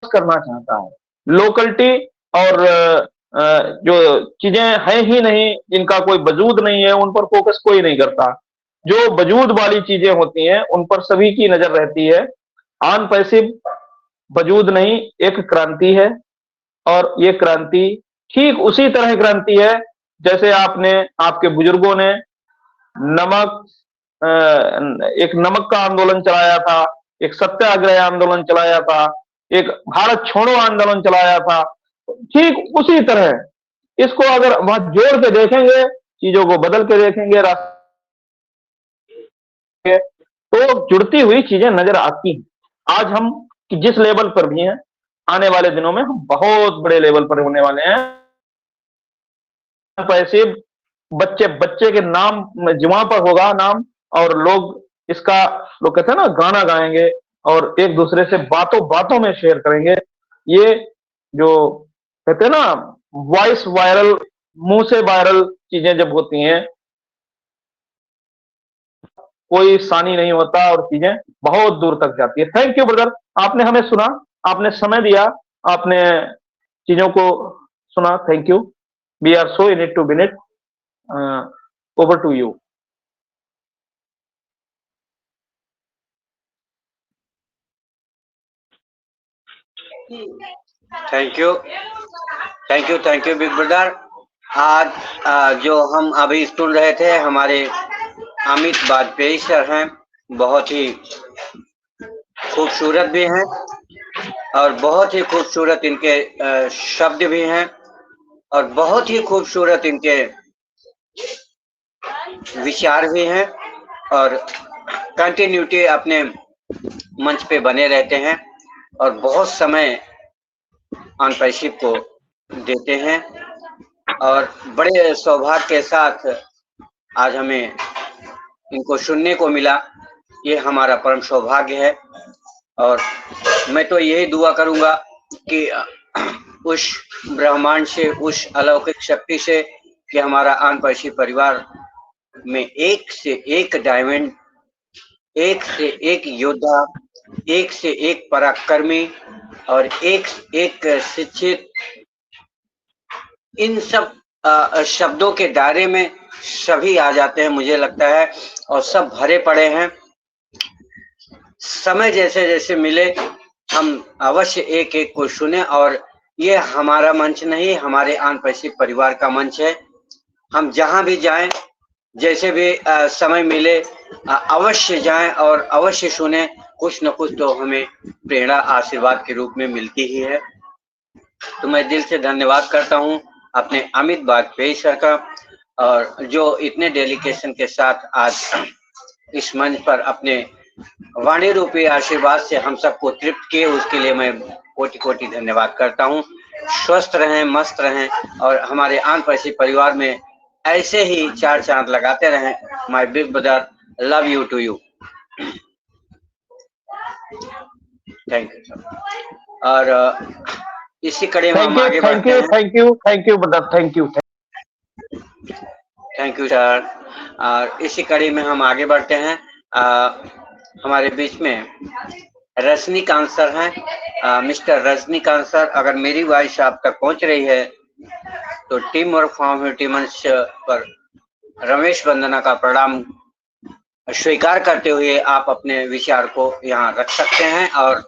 करना चाहता है। लोकलिटी और जो चीजें हैं ही नहीं, जिनका कोई वजूद नहीं है, उन पर फोकस कोई नहीं करता। जो वजूद वाली चीजें होती हैं उन पर सभी की नजर रहती है। ऑन पैसिव वजूद नहीं, एक क्रांति है, और ये क्रांति ठीक उसी तरह क्रांति है जैसे आपके बुजुर्गों ने एक नमक का आंदोलन चलाया था, एक सत्याग्रह आंदोलन चलाया था, एक भारत छोड़ो आंदोलन चलाया था। ठीक उसी तरह इसको अगर वहां जोड़ के देखेंगे, चीजों को बदल के देखेंगे, तो जुड़ती हुई चीजें नजर आती हैं। आज हम जिस लेवल पर भी हैं, आने वाले दिनों में हम बहुत बड़े लेवल पर होने वाले हैं। पैसे बच्चे के नाम जुआ पर होगा नाम, और लोग इसका, लोग कहते हैं ना, गाना गाएंगे और एक दूसरे से बातों बातों में शेयर करेंगे। ये जो कहते हैं ना, वॉइस वायरल, मुंह से वायरल चीजें जब होती हैं, कोई सानी नहीं होता और चीजें बहुत दूर तक जाती है। थैंक यू ब्रदर, आपने हमें सुना, आपने समय दिया, आपने चीजों को सुना। Thank you. We are so in it to win it. Over to you. Thank you, thank you big brother. आज जो हम अभी सुन रहे थे हमारे अमित वाजपेयी सर हैं, बहुत ही खूबसूरत भी हैं और बहुत ही खूबसूरत इनके शब्द भी हैं और बहुत ही खूबसूरत इनके विचार भी हैं और कंटिन्यूटी अपने मंच पे बने रहते हैं और बहुत समय अनपैशिप को देते हैं और बड़े सौभाग्य के साथ आज हमें इनको सुनने को मिला। ये हमारा परम सौभाग्य है और मैं तो यही दुआ करूंगा कि उस ब्रह्मांड से, उस अलौकिक शक्ति से कि हमारा अनपैशी परिवार में एक से एक डायमंड, एक से एक योद्धा, एक से एक पराक्रमी और एक शिक्षित, इन सब शब्दों के दायरे में सभी आ जाते हैं मुझे लगता है और सब भरे पड़े हैं। समय जैसे जैसे मिले हम अवश्य एक एक को सुने और ये हमारा मंच नहीं, हमारे अनपैशी परिवार का मंच है। हम जहां भी जाएं, जैसे भी समय मिले अवश्य जाएं और अवश्य सुने। कुछ न कुछ तो हमें प्रेरणा आशीर्वाद के रूप में मिलती ही है। तो मैं दिल से धन्यवाद करता हूं अपने अमित वाजपेयी सर का, और जो इतने डेडिकेशन के साथ आज इस मंच पर अपने वाणी रूपी आशीर्वाद से हम सबको तृप्त किए, उसके लिए मैं कोटि कोटि धन्यवाद करता हूं। स्वस्थ रहें, मस्त रहें और हमारे अनपैशी परिवार में ऐसे ही चार चांद लगाते रहें। My big brother, love you to you. Thank you sir. और इसी कड़ी में हम आगे बढ़ते हैं। Thank you brother, thank you sir. और इसी कड़ी में हम आगे बढ़ते हैं। हमारे बीच में रजनीकांत सर हैं। मिस्टर रजनीकांत सर, अगर मेरी वॉइस आप तक पहुंच रही है तो टीम वर्क कम्युनिटी मंच पर रमेश वंदना का प्रणाम स्वीकार करते हुए आप अपने विचार को यहाँ रख सकते हैं और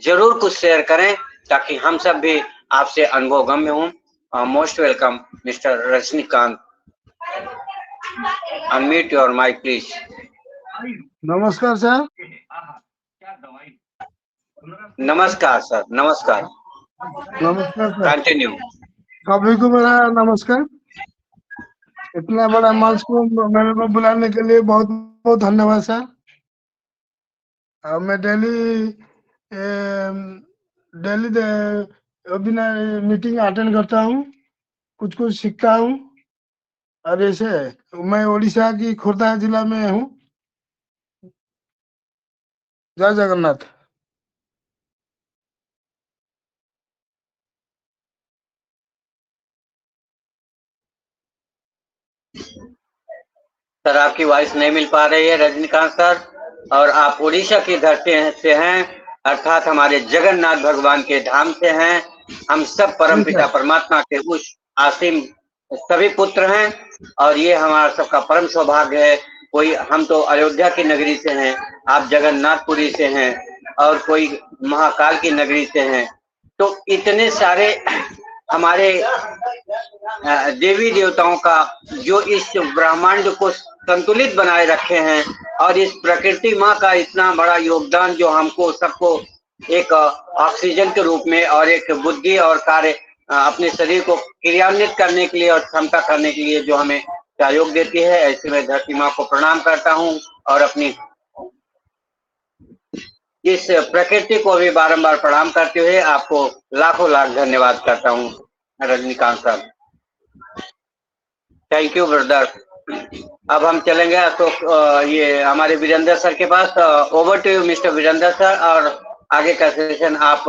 जरूर कुछ शेयर करें ताकि हम सब भी आपसे अनुभवगम्य हों। Most welcome mister Rajinikanth. Unmute your mic please. नमस्कार सर। नमस्कार सर, नमस्कार। नमस्कार सर। कंटिन्यू। सभी को मेरा नमस्कार। इतना बड़ा मंच को मेरे को बुलाने के लिए बहुत बहुत धन्यवाद सर। मैं डेली मीटिंग अटेंड करता हूँ, कुछ कुछ सीखता हूँ। और ऐसे मैं उड़ीसा की खुर्दा जिला में हूँ। जय जगन्नाथ। सर आपकी वॉइस नहीं मिल पा रही है रजनीकांत सर, और आप उड़ीसा की धरती से हैं, अर्थात हमारे जगन्नाथ भगवान के धाम से हैं। हम सब परमपिता परमात्मा के उस आसिम सभी पुत्र हैं और ये हमारा सबका परम सौभाग्य है। कोई हम तो अयोध्या की नगरी से हैं, आप जगन्नाथपुरी से हैं और कोई महाकाल की नगरी से हैं। तो इतने सारे हमारे देवी देवताओं का जो इस ब्रह्मांड को संतुलित बनाए रखे हैं और इस प्रकृति माँ का इतना बड़ा योगदान जो हमको सबको एक ऑक्सीजन के रूप में और एक बुद्धि और कार्य अपने शरीर को क्रियान्वित करने के लिए और क्षमता करने के लिए जो हमें सहयोग देती है, ऐसे में धरती माँ को प्रणाम करता हूँ और अपनी इस प्रकृति को भी बारंबार प्रणाम करते हुए आपको लाखों लाख धन्यवाद करता हूँ Rajinikanth sir. Thank you brother. अब हम चलेंगे तो ये हमारे वीरेंद्र सर के पास। Over to you mister Virendra sir, और आगे का सेशन आप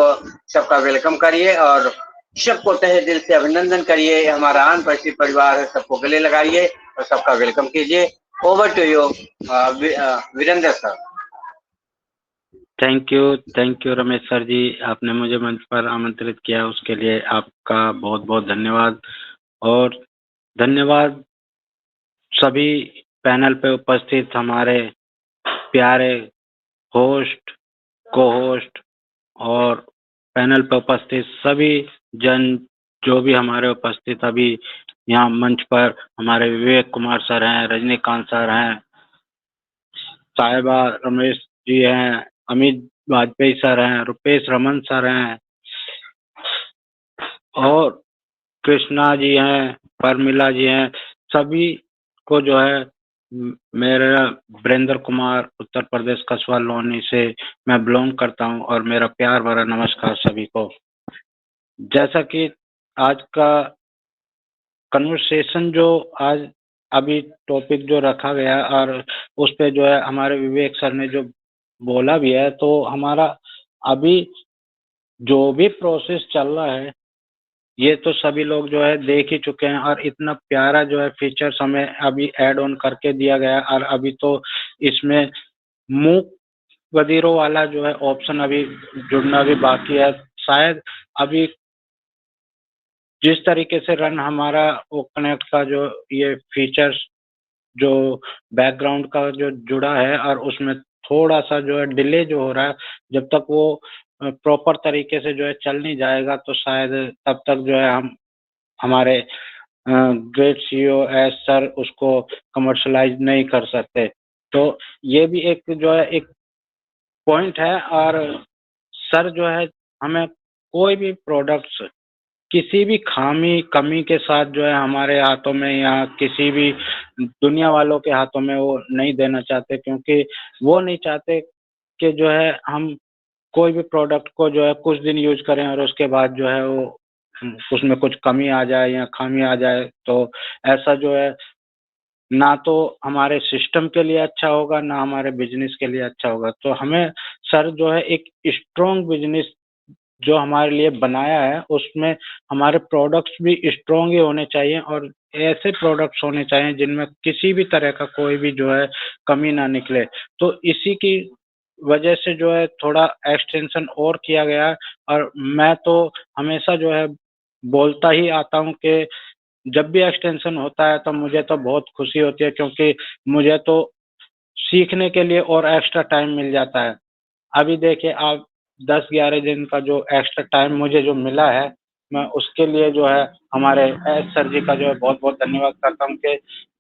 सबका वेलकम करिए और सबको तहे दिल से अभिनंदन करिए। हमारा अनपरिचित परिवार है, सबको गले लगाइए और सबका वेलकम कीजिए। Over to you Virendra sir. Thank you Ramesh sir ji, आपने मुझे मंच पर आमंत्रित किया उसके लिए आपका बहुत बहुत धन्यवाद। और धन्यवाद सभी पैनल पे उपस्थित हमारे प्यारे होस्ट, को होस्ट और पैनल पर उपस्थित सभी जन जो भी हमारे उपस्थित अभी यहाँ मंच पर हमारे विवेक कुमार सर हैं, रजनीकांत सर हैं, साहिबा रमेश जी हैं, अमित वाजपेयी सर हैं, रुपेश रमन सर हैं और कृष्णा जी हैं, परमिला जी हैं, सभी को जो है मेरा वीरेंद्र कुमार उत्तर प्रदेश कस्बा लोनी से मैं बिलोंग करता हूं और मेरा प्यार भरा नमस्कार सभी को। जैसा कि आज का कन्वर्सेशन जो आज अभी टॉपिक जो रखा गया और उस पे जो है हमारे विवेक सर ने जो बोला भी है, तो हमारा अभी जो भी प्रोसेस चल रहा है ये तो सभी लोग जो है देख ही चुके हैं और इतना प्यारा जो है फीचर्स हमें अभी ऐड ऑन करके दिया गया है। और अभी तो इसमें मूक बधिरों वाला जो है ऑप्शन अभी जुड़ना भी बाकी है। शायद अभी जिस तरीके से रन हमारा वो कनेक्ट का जो ये फीचर्स जो बैकग्राउंड का जो जुड़ा है और उसमें थोड़ा सा जो है डिले जो हो रहा है, जब तक वो प्रॉपर तरीके से जो है चल नहीं जाएगा तो शायद तब तक जो है हम हमारे ग्रेट सीईओ एस सर उसको कमर्शलाइज नहीं कर सकते। तो ये भी एक जो है एक पॉइंट है। और सर जो है हमें कोई भी प्रोडक्ट्स किसी भी खामी कमी के साथ जो है हमारे हाथों में या किसी भी दुनिया वालों के हाथों में वो नहीं देना चाहते, क्योंकि वो नहीं चाहते कि जो है हम कोई भी प्रोडक्ट को जो है कुछ दिन यूज करें और उसके बाद जो है वो उसमें कुछ कमी आ जाए या खामी आ जाए। तो ऐसा जो है ना तो हमारे सिस्टम के लिए अच्छा होगा ना हमारे बिजनेस के लिए अच्छा होगा। तो हमें सर जो है एक स्ट्रॉन्ग बिजनेस जो हमारे लिए बनाया है उसमें हमारे प्रोडक्ट्स भी स्ट्रॉन्ग ही होने चाहिए और ऐसे प्रोडक्ट्स होने चाहिए जिनमें किसी भी तरह का कोई भी जो है कमी ना निकले। तो इसी की वजह से जो है थोड़ा एक्सटेंशन और किया गया है। और मैं तो हमेशा जो है बोलता ही आता हूँ कि जब भी एक्सटेंशन होता है तो मुझे तो बहुत खुशी होती है, क्योंकि मुझे तो सीखने के लिए और एक्स्ट्रा टाइम मिल जाता है। अभी देखिए आप 10-11 दिन का जो एक्स्ट्रा टाइम मुझे जो मिला है, मैं उसके लिए जो है हमारे एस सर जी का जो है बहुत-बहुत धन्यवाद करता हूँ कि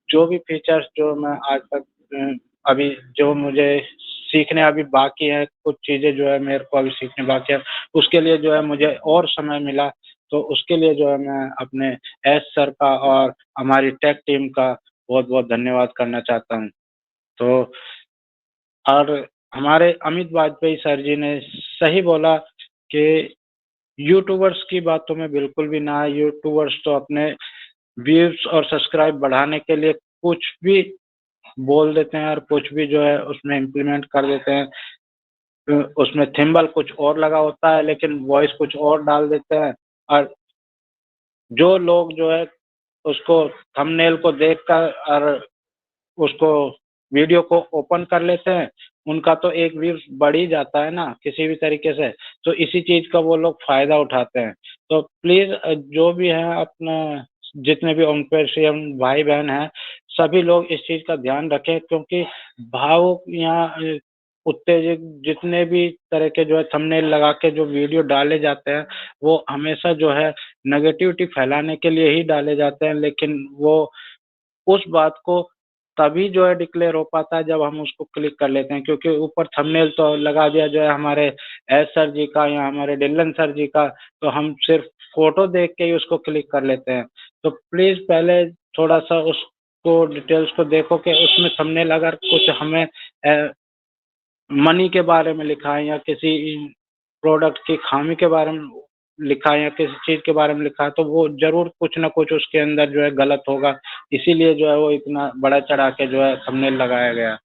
जो भी फीचर्स जो मैं आज तक अभी जो मुझे सीखने अभी बाकी है, कुछ चीज़ें जो है मेरे को अभी सीखने बाकी है, उसके लिए जो है मुझे और समय मिला। तो उसके लिए जो है मैं अपने एस सर का और हमारी टेक टीम का बहुत-बहुत धन्यवाद करना चाहता हूँ। तो और हमारे अमित वाजपेयी सर जी ने सही बोला कि यूट्यूबर्स की बातों में बिल्कुल भी ना आए। यूट्यूबर्स तो अपने व्यूज और सब्सक्राइब बढ़ाने के लिए कुछ भी बोल देते हैं और कुछ भी जो है उसमें इम्प्लीमेंट कर देते हैं। उसमें थिम्बल कुछ और लगा होता है लेकिन वॉइस कुछ और डाल देते हैं। और जो लोग जो है उसको थंबनेल को देखकर और उसको वीडियो को ओपन कर लेते हैं, उनका तो एक व्यूज़ बढ़ ही जाता है ना किसी भी तरीके से। तो इसी चीज़ का वो लोग फ़ायदा उठाते हैं। तो प्लीज़ जो भी है अपना जितने भी ओमपेशियन भाई-बहन हैं, सभी लोग इस चीज़ का ध्यान रखें, क्योंकि भावुक या उत्तेजित जितने भी तरह के जो है थंबनेल लगा के जो वीडियो डाले जाते हैं, वो हमेशा जो है नेगेटिविटी फैलाने के लिए ही डाले जाते हैं। लेकिन वो उस बात को तभी जो है डिक्लेयर हो पाता है जब हम उसको क्लिक कर लेते हैं, क्योंकि ऊपर थंबनेल तो लगा दिया जो है हमारे एस सर जी का या हमारे डिलन सर जी का, तो हम सिर्फ फोटो देख के ही उसको क्लिक कर लेते हैं। तो प्लीज़ पहले थोड़ा-सा उसको डिटेल्स को देखो कि उसमें थंबनेल अगर कुछ हमें मनी के बारे में लिखा है या किसी प्रोडक्ट की खामी के बारे में लिखा है या किसी चीज़ के बारे में लिखा है, तो वो ज़रूर कुछ ना कुछ उसके अंदर जो है गलत होगा। इसीलिए जो है वो इतना बढ़ा-चढ़ा के जो है थंबनेल लगाया गया।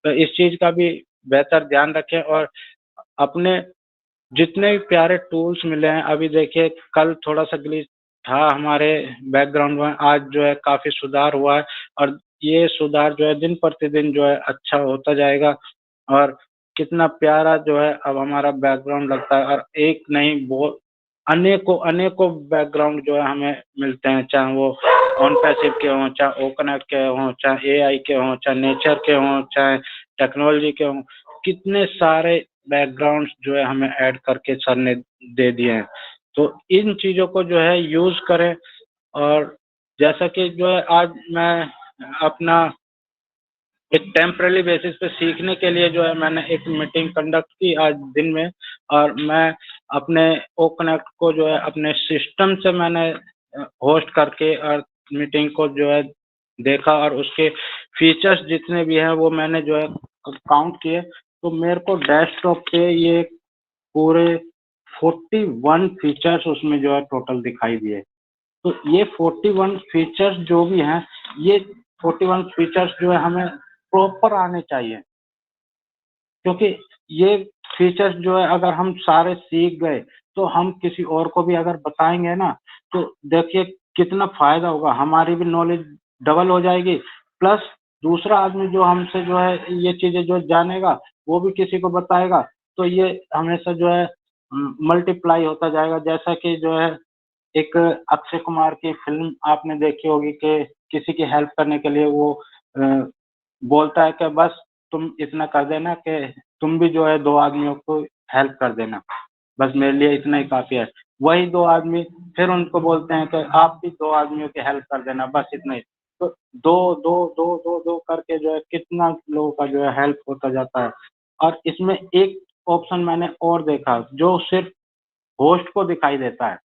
तो इस चीज़ का भी बेहतर ध्यान रखें और अपने जितने भी प्यारे टूल्स मिले हैं, अभी देखिए कल थोड़ा सा ग्लिच था हमारे बैकग्राउंड में, आज जो है काफी सुधार हुआ है और ये सुधार जो है दिन प्रतिदिन जो है अच्छा होता जाएगा और कितना प्यारा जो है अब हमारा बैकग्राउंड लगता है। और एक नहीं, बहुत अनेकों अनेकों बैकग्राउंड जो है हमें मिलते हैं, चाहे वो ऑन पैसिव के हों, चाहे ओकनेट के हों, चाहे एआई के हों, चाहे नेचर के हों, चाहे टेक्नोलॉजी के हों, कितने सारे बैकग्राउंड्स जो है हमें ऐड करके सर ने दे दिए हैं। तो इन चीज़ों को जो है यूज़ करें। और जैसा कि जो है आज मैं अपना एक टेम्पररी बेसिस पे सीखने के लिए जो है मैंने एक मीटिंग कंडक्ट की आज दिन में, और मैं अपने ओ कनेक्ट को जो है अपने सिस्टम से मैंने होस्ट करके और मीटिंग को जो है देखा और उसके फीचर्स जितने भी हैं वो मैंने जो है काउंट किए, तो मेरे को डेस्कटॉप पे ये पूरे 41 फीचर्स उसमें जो है टोटल दिखाई दिए। तो ये 41 फीचर्स जो भी हैं, ये 41 फीचर्स जो है हमें प्रॉपर आने चाहिए, क्योंकि ये फीचर्स जो है अगर हम सारे सीख गए तो हम किसी और को भी अगर बताएंगे ना, तो देखिए कितना फायदा होगा, हमारी भी नॉलेज डबल हो जाएगी, प्लस दूसरा आदमी जो हमसे जो है ये चीजें जो जानेगा वो भी किसी को बताएगा, तो ये हमेशा जो है मल्टीप्लाई होता जाएगा। जैसा कि जो है एक अक्षय कुमार की फिल्म आपने देखी होगी कि किसी की हेल्प करने के लिए वो बोलता है कि बस तुम इतना कर देना कि तुम भी जो है 2 आदमियों को हेल्प कर देना, बस मेरे लिए इतना ही काफ़ी है। वही 2 आदमी फिर उनको बोलते हैं कि आप भी 2 आदमियों की हेल्प कर देना, बस इतना ही। तो 2 करके जो है कितना लोगों का जो है हेल्प होता जाता है। और इसमें एक ऑप्शन मैंने और देखा जो सिर्फ़ होस्ट को दिखाई देता है।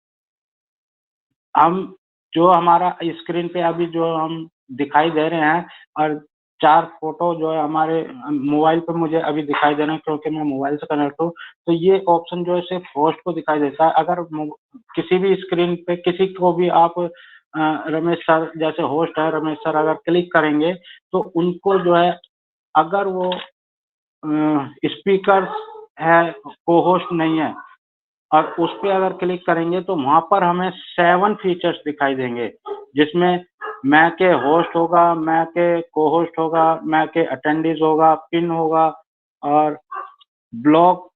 हम जो हमारा स्क्रीन पे अभी जो हम दिखाई दे रहे हैं और 4 फ़ोटो जो है हमारे मोबाइल पे मुझे अभी दिखाई दे रहे हैं क्योंकि मैं मोबाइल से कनेक्ट हूँ, तो ये ऑप्शन जो है सिर्फ़ होस्ट को दिखाई देता है। अगर किसी भी स्क्रीन पे किसी को भी आप रमेश सर जैसे होस्ट है, रमेश सर अगर क्लिक करेंगे तो उनको जो है अगर वो स्पीकर है, को-होस्ट नहीं है और उस पे अगर क्लिक करेंगे तो वहाँ पर हमें 7 फीचर्स दिखाई देंगे, जिसमें मैं के होस्ट होगा, मैं के को-होस्ट होगा, मैं के अटेंडीज़ होगा, पिन होगा और ब्लॉक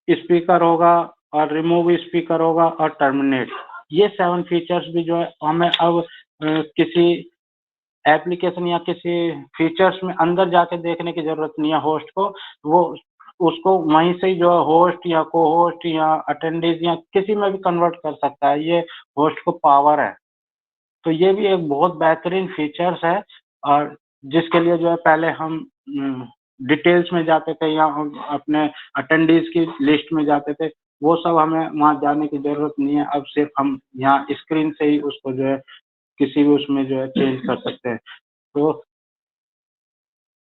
स्पीकर होगा और रिमूव स्पीकर होगा और टर्मिनेट। ये 7 फीचर्स भी जो है हमें अब किसी एप्लीकेशन या किसी फीचर्स में अंदर जाके देखने की ज़रूरत नहीं है होस्ट को, वो उसको वहीं से ही जो है होस्ट या को-होस्ट या अटेंडीज़ या किसी में भी कन्वर्ट कर सकता है, ये होस्ट को पावर है। तो ये भी एक बहुत बेहतरीन फीचर्स है और जिसके लिए जो है पहले हम डिटेल्स में जाते थे या हम अपने अटेंडीज़ की लिस्ट में जाते थे, वो सब हमें वहाँ जाने की ज़रूरत नहीं है, अब सिर्फ़ हम यहाँ स्क्रीन से ही उसको जो है किसी भी उसमें जो है चेंज कर सकते हैं। तो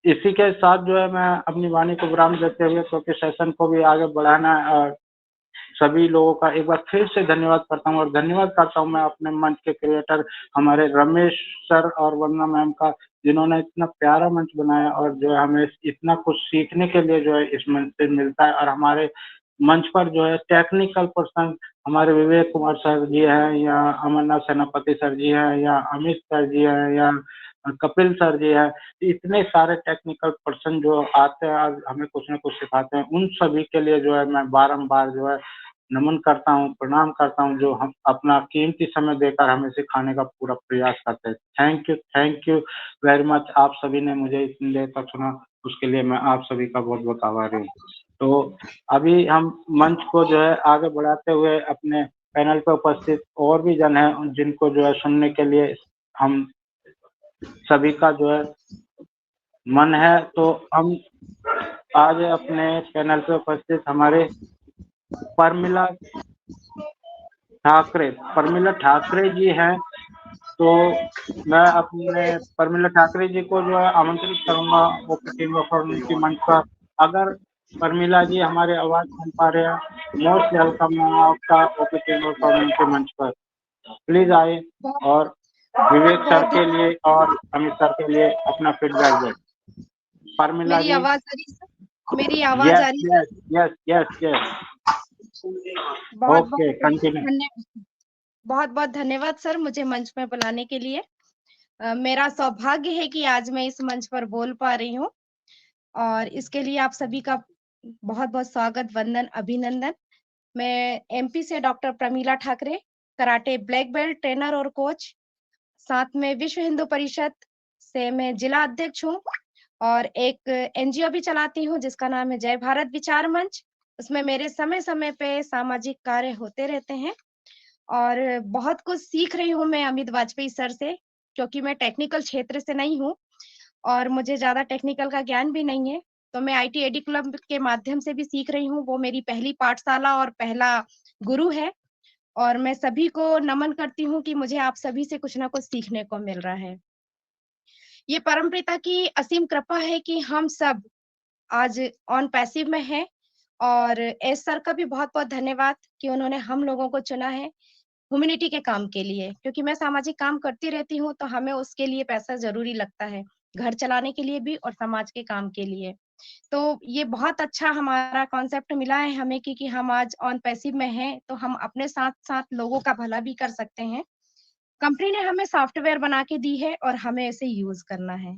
इसी के साथ जो है मैं अपनी वाणी को विराम देते हुए क्योंकि सेशन को भी आगे बढ़ाना है और सभी लोगों का एक बार फिर से धन्यवाद करता हूँ और धन्यवाद करता हूँ मैं अपने मंच के क्रिएटर हमारे रमेश सर और वंदना मैम का, जिन्होंने इतना प्यारा मंच बनाया और जो है हमें इतना कुछ सीखने के लिए जो है इस मंच से मिलता है। और हमारे मंच पर जो है टेक्निकल पर्सन हमारे विवेक कुमार सर जी हैं या अमरनाथ सेनापति सर जी हैं या अमित सर जी हैं या कपिल सर जी हैं, इतने सारे टेक्निकल पर्सन जो आते हैं और हमें कुछ न कुछ सिखाते हैं, उन सभी के लिए जो है मैं बारंबार जो है नमन करता हूँ, प्रणाम करता हूँ, जो हम अपना कीमती समय देकर हमें सिखाने का पूरा प्रयास करते हैं। Thank you very much. आप सभी ने मुझे इतनी देर तक सुना, उसके लिए मैं आप सभी का बहुत-बहुत आभारी हूँ। तो अभी हम मंच को जो है आगे बढ़ाते हुए अपने पैनल पे उपस्थित और भी जन हैं, जिनको जो है सुनने के लिए हम सभी का जो है मन है, तो हम आज अपने पैनल पे उपस्थित हमारे परमिला ठाकरे जी हैं, तो मैं अपने परमिला ठाकरे जी को जो है आमंत्रित करूंगा ओपी टीम परफॉर्मेंस के मंच पर। अगर परमिला जी हमारे आवाज़ सुन पा रहे हैं, मोस्ट वेलकम है आपका ओपी टीम परफॉर्मेंस के मंच पर। प्लीज आए और विवेक सर के लिए और अमित सर के लिए अपना फीडबैक दें। परमिला जी, मेरी आवाज आ रही है? यस। बहुत ओके, कंटिन्यू। बहुत बहुत धन्यवाद सर मुझे मंच में बुलाने के लिए। मेरा सौभाग्य है कि आज मैं इस मंच पर बोल पा रही हूँ और इसके लिए आप सभी का बहुत बहुत स्वागत, वंदन, अभिनंदन। मैं एमपी से doctor Pramila Thackeray, karate black belt trainer और कोच, साथ में विश्व हिंदू परिषद से मैं जिला अध्यक्ष हूँ और एक एनजीओ भी चलाती हूँ जिसका नाम है जय भारत विचार मंच। उसमें मेरे समय समय पे सामाजिक कार्य होते रहते हैं और बहुत कुछ सीख रही हूँ मैं अमित वाजपेयी सर से, क्योंकि मैं टेक्निकल क्षेत्र से नहीं हूँ और मुझे ज्यादा टेक्निकल का ज्ञान भी नहीं है। तो मैं आईटी एडी क्लब के माध्यम से भी सीख रही हूँ। वो मेरी पहली पाठशाला और पहला गुरु है और मैं सभी को नमन करती हूँ कि मुझे आप सभी से कुछ ना कुछ सीखने को मिल रहा है। ये परमपिता की असीम कृपा है कि हम सब आज ऑन पैसिव में हैं और एस सर का भी बहुत बहुत धन्यवाद कि उन्होंने हम लोगों को चुना है ह्यूमैनिटी के काम के लिए, क्योंकि मैं सामाजिक काम करती रहती हूँ तो हमें उसके लिए पैसा जरूरी लगता है, घर चलाने के लिए भी और समाज के काम के लिए। तो ये बहुत अच्छा हमारा कॉन्सेप्ट मिला है हमें कि हम आज ऑन पैसिव में हैं तो हम अपने साथ साथ लोगों का भला भी कर सकते हैं। कंपनी ने हमें सॉफ्टवेयर बना के दी है और हमें इसे यूज करना है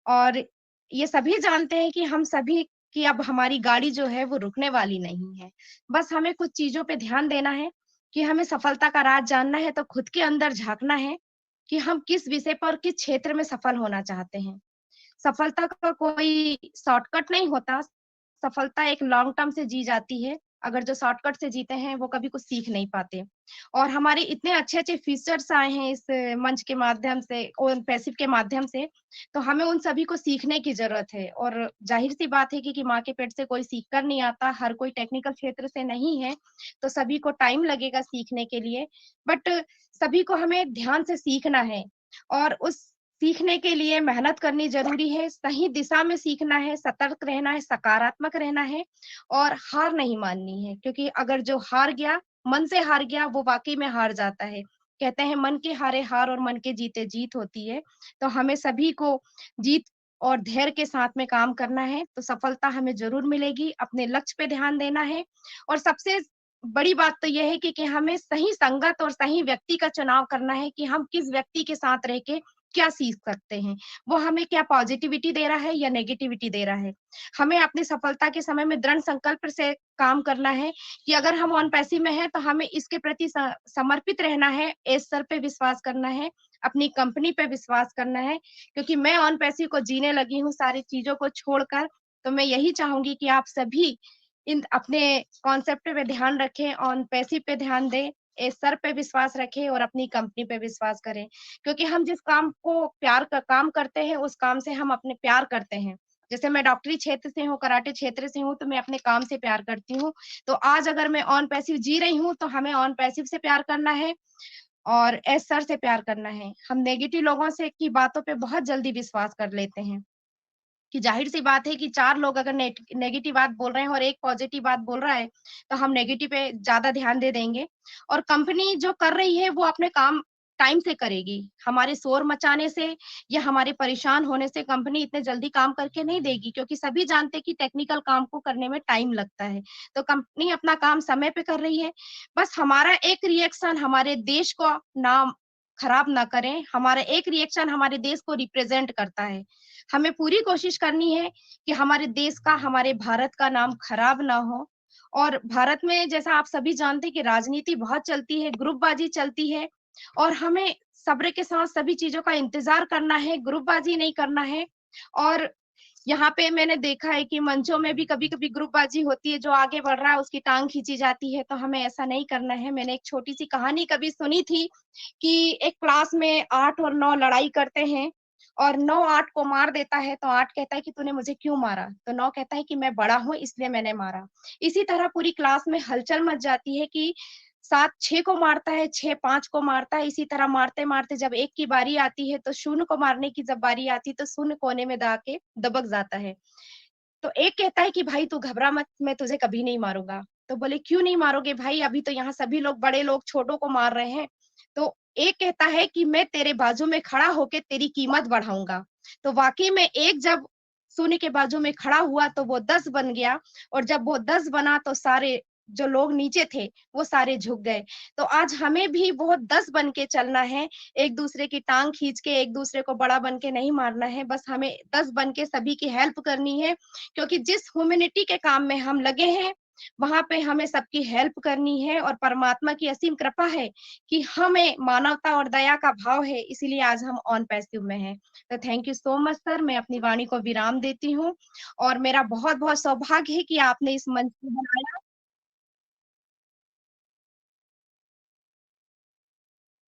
और ये सभी जानते हैं कि हम सभी की अब हमारी गाड़ी जो है वो रुकने वाली नहीं है। बस हमें कुछ चीजों पे ध्यान देना है कि हमें सफलता का राज जानना है तो खुद के अंदर झांकना है कि हम किस विषय पर किस क्षेत्र में सफल होना चाहते हैं। सफलता का कोई शॉर्टकट नहीं होता, सफलता एक लॉन्ग टर्म से जी जाती है। अगर जो शॉर्टकट से जीते हैं वो कभी कुछ सीख नहीं पाते और हमारे इतने अच्छे अच्छे फीचर्स आए हैं इस मंच के माध्यम से और पैसिव के माध्यम से, तो हमें उन सभी को सीखने की जरूरत है। और जाहिर सी बात है कि माँ के पेट से कोई सीख कर नहीं आता, हर कोई टेक्निकल क्षेत्र से नहीं है तो सभी को टाइम लगेगा सीखने के लिए, बट सभी को हमें ध्यान से सीखना है और उस सीखने के लिए मेहनत करनी जरूरी है, सही दिशा में सीखना है, सतर्क रहना है, सकारात्मक रहना है और हार नहीं माननी है, क्योंकि अगर जो हार गया, मन से हार गया, वो वाकई में हार जाता है। कहते हैं मन के हारे हार और मन के जीते जीत होती है। तो हमें सभी को जीत और धैर्य के साथ में काम करना है तो सफलता हमें जरूर मिलेगी। अपने लक्ष्य पे ध्यान देना है और सबसे बड़ी बात तो यह है कि हमें सही संगत और सही व्यक्ति का चुनाव करना है कि हम किस व्यक्ति के साथ रह के क्या सीख सकते हैं, वो हमें क्या पॉजिटिविटी दे रहा है या नेगेटिविटी दे रहा है। हमें अपनी सफलता के समय में दृढ़ संकल्प से काम करना है कि अगर हम ऑन पैसिव में हैं तो हमें इसके प्रति समर्पित रहना है, एस सर पे विश्वास करना है, अपनी कंपनी पे विश्वास करना है, क्योंकि मैं ऑन पैसिव को जीने लगी हूँ सारी चीजों को छोड़कर। तो मैं यही चाहूंगी कि आप सभी इन अपने कॉन्सेप्ट पे ध्यान रखें, ऑन पैसिव पे ध्यान दें, इस सर पे विश्वास रखें और अपनी कंपनी पे विश्वास करें, क्योंकि हम जिस काम को प्यार का काम करते हैं उस काम से हम अपने प्यार करते हैं। जैसे मैं डॉक्टरी क्षेत्र से हूँ, कराटे क्षेत्र से हूँ, तो मैं अपने काम से प्यार करती हूँ। तो आज अगर मैं ऑन पैसिव जी रही हूँ तो हमें ऑन पैसिव से प्यार करना है और एस सर से प्यार करना है। हम नेगेटिव लोगों से की बातों पे बहुत जल्दी विश्वास कर लेते हैं कि जाहिर सी बात है कि 4 लोग अगर नेगेटिव बात बोल रहे हैं और एक पॉजिटिव बात बोल रहा है तो हम नेगेटिव पे ज्यादा ध्यान दे देंगे। और कंपनी जो कर रही है वो अपने काम टाइम से करेगी। हमारे शोर मचाने से या हमारे परेशान होने से कंपनी इतने जल्दी काम करके नहीं देगी, क्योंकि सभी जानते हैं कि टेक्निकल काम को करने में टाइम लगता है। तो कंपनी अपना काम समय पे कर रही है। बस हमारा एक रिएक्शन हमारे देश को नाम खराब ना करें, हमारा एक रिएक्शन हमारे देश को रिप्रेजेंट करता है। हमें पूरी कोशिश करनी है कि हमारे देश का, हमारे भारत का नाम खराब ना हो। और भारत में जैसा आप सभी जानते हैं कि राजनीति बहुत चलती है, ग्रुपबाजी चलती है और हमें सब्र के साथ सभी चीजों का इंतजार करना है, ग्रुपबाजी नहीं करना है। और यहाँ पे मैंने देखा है कि मंचों में भी कभी कभी ग्रुपबाजी होती है, जो आगे बढ़ रहा है उसकी टांग खींची जाती है, तो हमें ऐसा नहीं करना है। मैंने एक छोटी सी कहानी कभी सुनी थी कि एक क्लास में 8 और 9 लड़ाई करते हैं और 9 8 को मार देता है, तो 8 कहता है कि तूने मुझे क्यों मारा, तो 9 कहता है कि मैं बड़ा हूं इसलिए मैंने मारा। इसी तरह पूरी क्लास में हलचल मच जाती है कि 7 6 को मारता है, 6 5 को मारता है। इसी तरह मारते मारते जब 1 की बारी आती है तो 0 को मारने की जब बारी आती है तो 0 कोने में के दबक जाता है। तो एक कहता है कि भाई तू घबरा मत, मैं तुझे कभी नहीं मारूंगा। तो बोले क्यों नहीं मारोगे भाई, अभी तो यहाँ सभी लोग, बड़े लोग छोटों को मार रहे हैं। तो एक कहता है कि मैं तेरे बाजू में खड़ा होके तेरी कीमत बढ़ाऊंगा। तो वाकई में एक जब शून्य के बाजू में खड़ा हुआ तो वो 10 बन गया और जब वो 10 बना तो सारे जो लोग नीचे थे वो सारे झुक गए। तो आज हमें भी बहुत 10 बन के चलना है, एक दूसरे की टांग खींच के एक दूसरे को बड़ा बन के नहीं मारना है, बस हमें 10 बन के सभी की हेल्प करनी है, क्योंकि जिस ह्यूमैनिटी के काम में हम लगे हैं वहां पे हमें सबकी हेल्प करनी है। और परमात्मा की असीम कृपा है कि हमें मानवता और दया का भाव है, इसीलिए आज हम ऑन पैसिव में हैं। तो thank you so much sir, मैं अपनी वाणी को विराम देती हूँ। और मेरा बहुत बहुत सौभाग्य है कि आपने इस मंच को बनाया।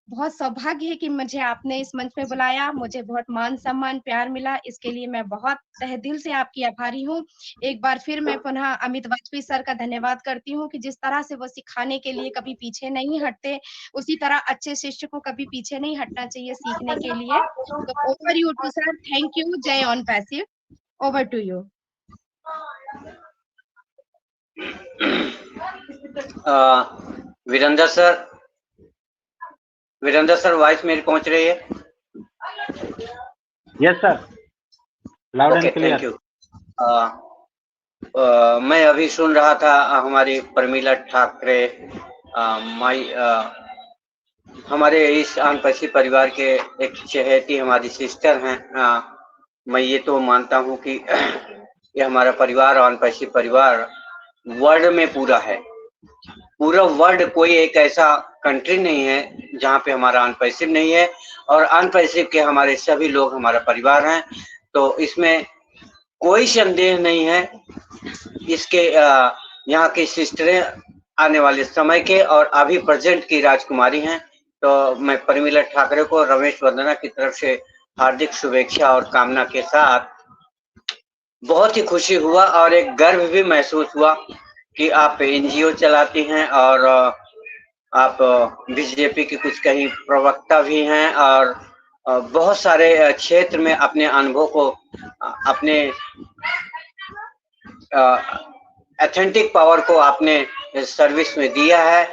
बहुत सौभाग्य है कि मुझे आपने इस मंच पे बुलाया, मुझे बहुत मान सम्मान प्यार मिला, इसके लिए मैं बहुत तहे दिल से आपकी आभारी हूँ। एक बार फिर मैं पुनः अमित वाजपेयी सर का धन्यवाद करती हूँ कि जिस तरह से वो सिखाने के लिए कभी पीछे नहीं हटते, उसी तरह अच्छे शिष्य को कभी पीछे नहीं हटना चाहिए सीखने के लिए। तो over you to sir, thank you, जय ऑन पैसिव, over to you. Virendra sir voice मेरी पहुंच रही है? Yes sir, loud okay, and clear. Thank you. मैं अभी सुन रहा था हमारी प्रमिला ठाकरे हमारे इस अनपसी परिवार के एक चहेती हमारी सिस्टर हैं। मैं ये तो मानता हूँ कि ये हमारा परिवार अनपसी परिवार वर्ल्ड में पूरा है, पूरा वर्ल्ड कोई एक ऐसा कंट्री नहीं है जहाँ पे हमारा अनपैसिव नहीं है, और अनपैसिव के हमारे सभी लोग हमारा परिवार हैं। तो इसमें कोई संदेह नहीं है। इसके यहाँ की सिस्टरें आने वाले समय के और अभी प्रेजेंट की राजकुमारी हैं। तो मैं प्रमिला ठाकरे को रमेश वंदना की तरफ से हार्दिक शुभेच्छा और कामना के साथ बहुत ही खुशी हुआ और एक गर्व भी महसूस हुआ कि आप एनजीओ चलाती हैं और आप बीजेपी की कुछ कहीं प्रवक्ता भी हैं और बहुत सारे क्षेत्र में अपने अनुभव को अपने ऑथेंटिक पावर को आपने सर्विस में दिया है।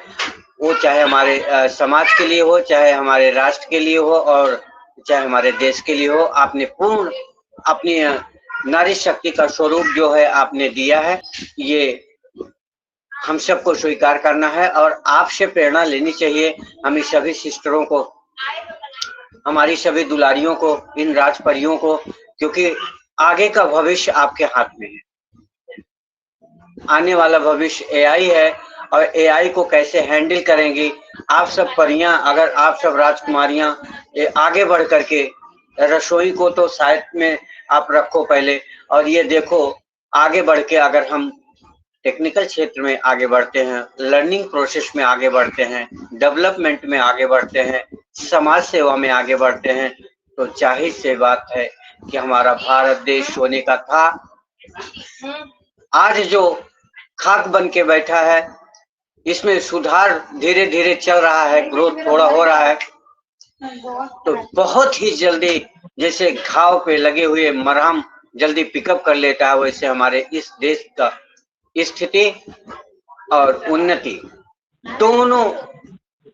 वो चाहे हमारे समाज के लिए हो, चाहे हमारे राष्ट्र के लिए हो और चाहे हमारे देश के लिए हो, आपने पूर्ण अपनी नारी शक्ति का स्वरूप जो है आपने दिया है। ये हम सबको स्वीकार करना है और आपसे प्रेरणा लेनी चाहिए। हमें सभी सिस्टरों को, हमारी सभी दुलारियों को, इन राजपरियों को, क्योंकि आगे का भविष्य आपके हाथ में है। आने वाला भविष्य एआई है और एआई को कैसे हैंडल करेंगी आप सब परियां, अगर आप सब राजकुमारियां आगे बढ़ करके रसोई को तो साइड में आप रखो पहले, और ये देखो आगे बढ़ के अगर हम टेक्निकल क्षेत्र में आगे बढ़ते हैं, लर्निंग प्रोसेस में आगे बढ़ते हैं, डेवलपमेंट में आगे बढ़ते हैं, समाज सेवा में आगे बढ़ते हैं, तो जाहिर सी बात है कि हमारा भारत देश सोने का था आज जो खाक बन के बैठा है, इसमें सुधार धीरे धीरे चल रहा है, ग्रोथ थोड़ा हो रहा है। तो बहुत ही जल्दी जैसे घाव पे लगे हुए मरहम जल्दी पिकअप कर लेता है, वैसे हमारे इस देश का स्थिति और उन्नति दोनों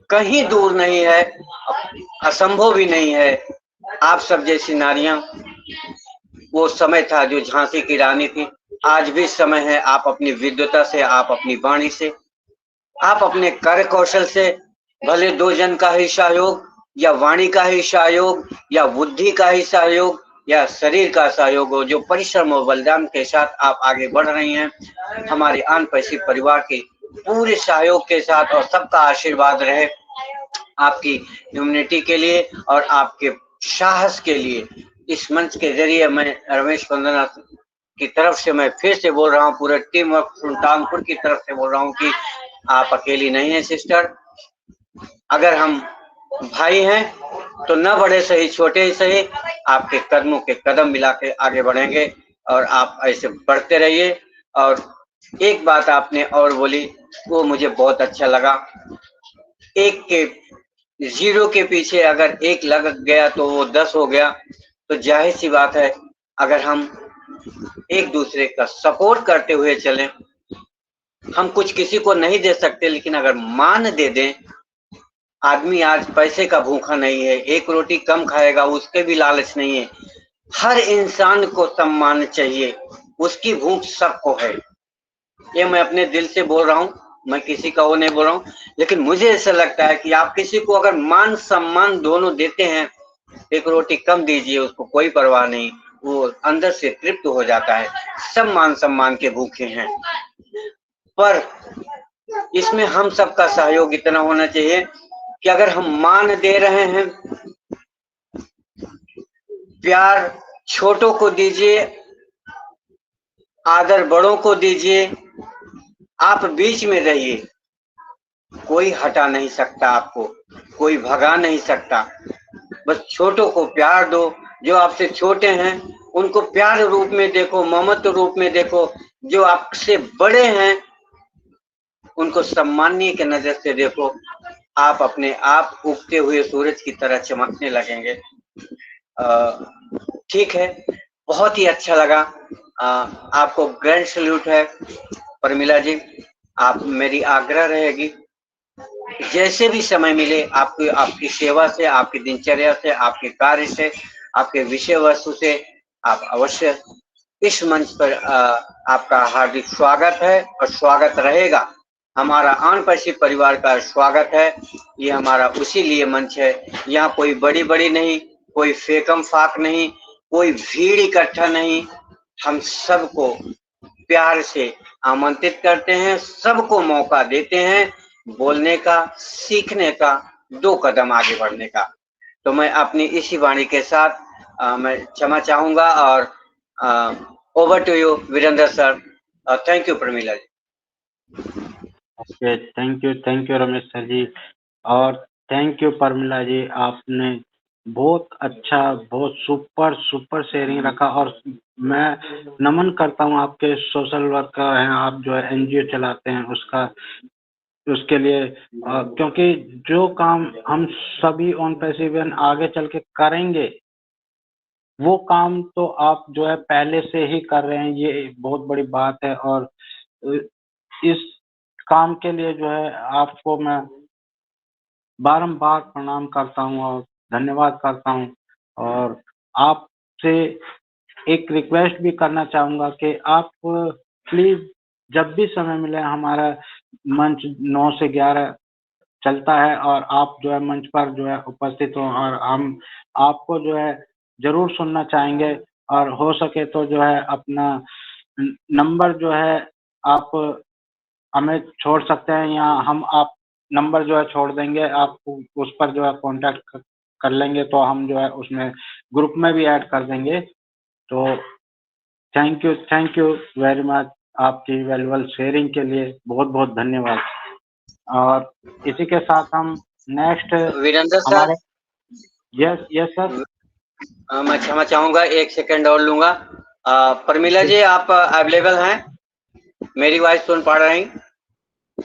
कहीं दूर नहीं है, असंभव भी नहीं है। आप सब जैसी नारियां, वो समय था जो झांसी की रानी थी, आज भी समय है। आप अपनी विद्वता से, आप अपनी वाणी से, आप अपने कार्य कौशल से, भले दो जन का ही सहयोग या वाणी का ही सहयोग या बुद्धि का ही सहयोग या शरीर का सहयोग हो, जो परिश्रम और बलिदान के साथ आप आगे बढ़ रही हैं, हमारे अनपैसिव परिवार के पूरे सहयोग के साथ, और सबका आशीर्वाद रहे आपकी ह्यूमैनिटी के लिए और आपके साहस के लिए। इस मंच के जरिए मैं रमेश वंदना की तरफ से मैं फिर से बोल रहा हूँ, पूरे टीम वर्क सुल्तानपुर की तरफ से बोल रहा हूँ कि आप अकेली नहीं है सिस्टर। अगर हम भाई हैं तो न बड़े सही, छोटे ही सही, आपके कदमों के कदम मिला के आगे बढ़ेंगे और आप ऐसे बढ़ते रहिए। और एक बात आपने और बोली, वो मुझे बहुत अच्छा लगा। एक के जीरो के पीछे अगर एक लग गया तो वो 10 हो गया। तो जाहिर सी बात है, अगर हम एक दूसरे का सपोर्ट करते हुए चलें, हम कुछ किसी को नहीं दे सकते, लेकिन अगर मान दे दें, आदमी आज पैसे का भूखा नहीं है, एक रोटी कम खाएगा उसके भी लालच नहीं है। हर इंसान को सम्मान चाहिए, उसकी भूख सबको है। ये मैं अपने दिल से बोल रहा हूँ। मैं किसी का वो नहीं बोल रहा हूँ, लेकिन मुझे ऐसा लगता है कि आप किसी को अगर मान सम्मान दोनों देते हैं, एक रोटी कम दीजिए, उसको कोई परवाह नहीं, वो अंदर से तृप्त हो जाता है। सब मान सम्मान के भूखे हैं, पर इसमें हम सबका सहयोग इतना होना चाहिए कि अगर हम मान दे रहे हैं, प्यार छोटों को दीजिए, आदर बड़ों को दीजिए, आप बीच में रहिए, कोई हटा नहीं सकता आपको, कोई भगा नहीं सकता। बस छोटों को प्यार दो, जो आपसे छोटे हैं उनको प्यार रूप में देखो, ममत्व रूप में देखो, जो आपसे बड़े हैं उनको सम्मानीय के नजर से देखो, आप अपने आप उगते हुए सूरज की तरह चमकने लगेंगे। ठीक है, बहुत ही अच्छा लगा। आपको ग्रैंड सल्यूट है प्रमिला जी। आप, मेरी आग्रह रहेगी जैसे भी समय मिले आपको, आपकी सेवा से, आपकी दिनचर्या से, आपके कार्य से, आपके विषय वस्तु से आप अवश्य इस मंच पर आपका हार्दिक स्वागत है और स्वागत रहेगा। हमारा आन पैसिव परिवार का स्वागत है। ये हमारा उसी लिए मंच है। यहाँ कोई बड़ी बड़ी नहीं, कोई फेकम फाक नहीं, कोई भीड़ इकट्ठा नहीं। हम सबको प्यार से आमंत्रित करते हैं, सबको मौका देते हैं बोलने का, सीखने का, 2 कदम आगे बढ़ने का। तो मैं अपनी इसी वाणी के साथ मैं क्षमा चाहूंगा और over to you Virendra sir. Thank you Pramila ji. Okay, thank you Ramesh sir ji, और थैंक यू प्रमिला जी। आपने बहुत अच्छा, बहुत सुपर शेयरिंग रखा, और मैं नमन करता हूँ आपके सोशल वर्कर हैं, आप जो है एनजीओ चलाते हैं उसके लिए, क्योंकि जो काम हम सभी ऑन पैसिव आगे चल के करेंगे, वो काम तो आप जो है पहले से ही कर रहे हैं, ये बहुत बड़ी बात है। और इस काम के लिए जो है आपको मैं बारंबार प्रणाम करता हूँ और धन्यवाद करता हूँ। और आपसे एक रिक्वेस्ट भी करना चाहूँगा कि आप प्लीज़ जब भी समय मिले, हमारा मंच 9 से 11 चलता है, और आप जो है मंच पर जो है उपस्थित हो, और हम आपको जो है ज़रूर सुनना चाहेंगे। और हो सके तो जो है अपना नंबर जो है आप हमें छोड़ सकते हैं, या हम आप नंबर जो है छोड़ देंगे, आप उस पर जो है कांटेक्ट कर लेंगे, तो हम जो है उसमें ग्रुप में भी ऐड कर देंगे। तो थैंक यू वेरी मच, आपकी वैल्यूबल शेयरिंग के लिए बहुत बहुत धन्यवाद। और इसी के साथ हम next Virendra sir, yes sir, मैं क्षमा चाहूंगा, 1 सेकंड और लूंगा। प्रमिला जी, आप अवेलेबल हैं? मेरी वॉइस सुन पा रही?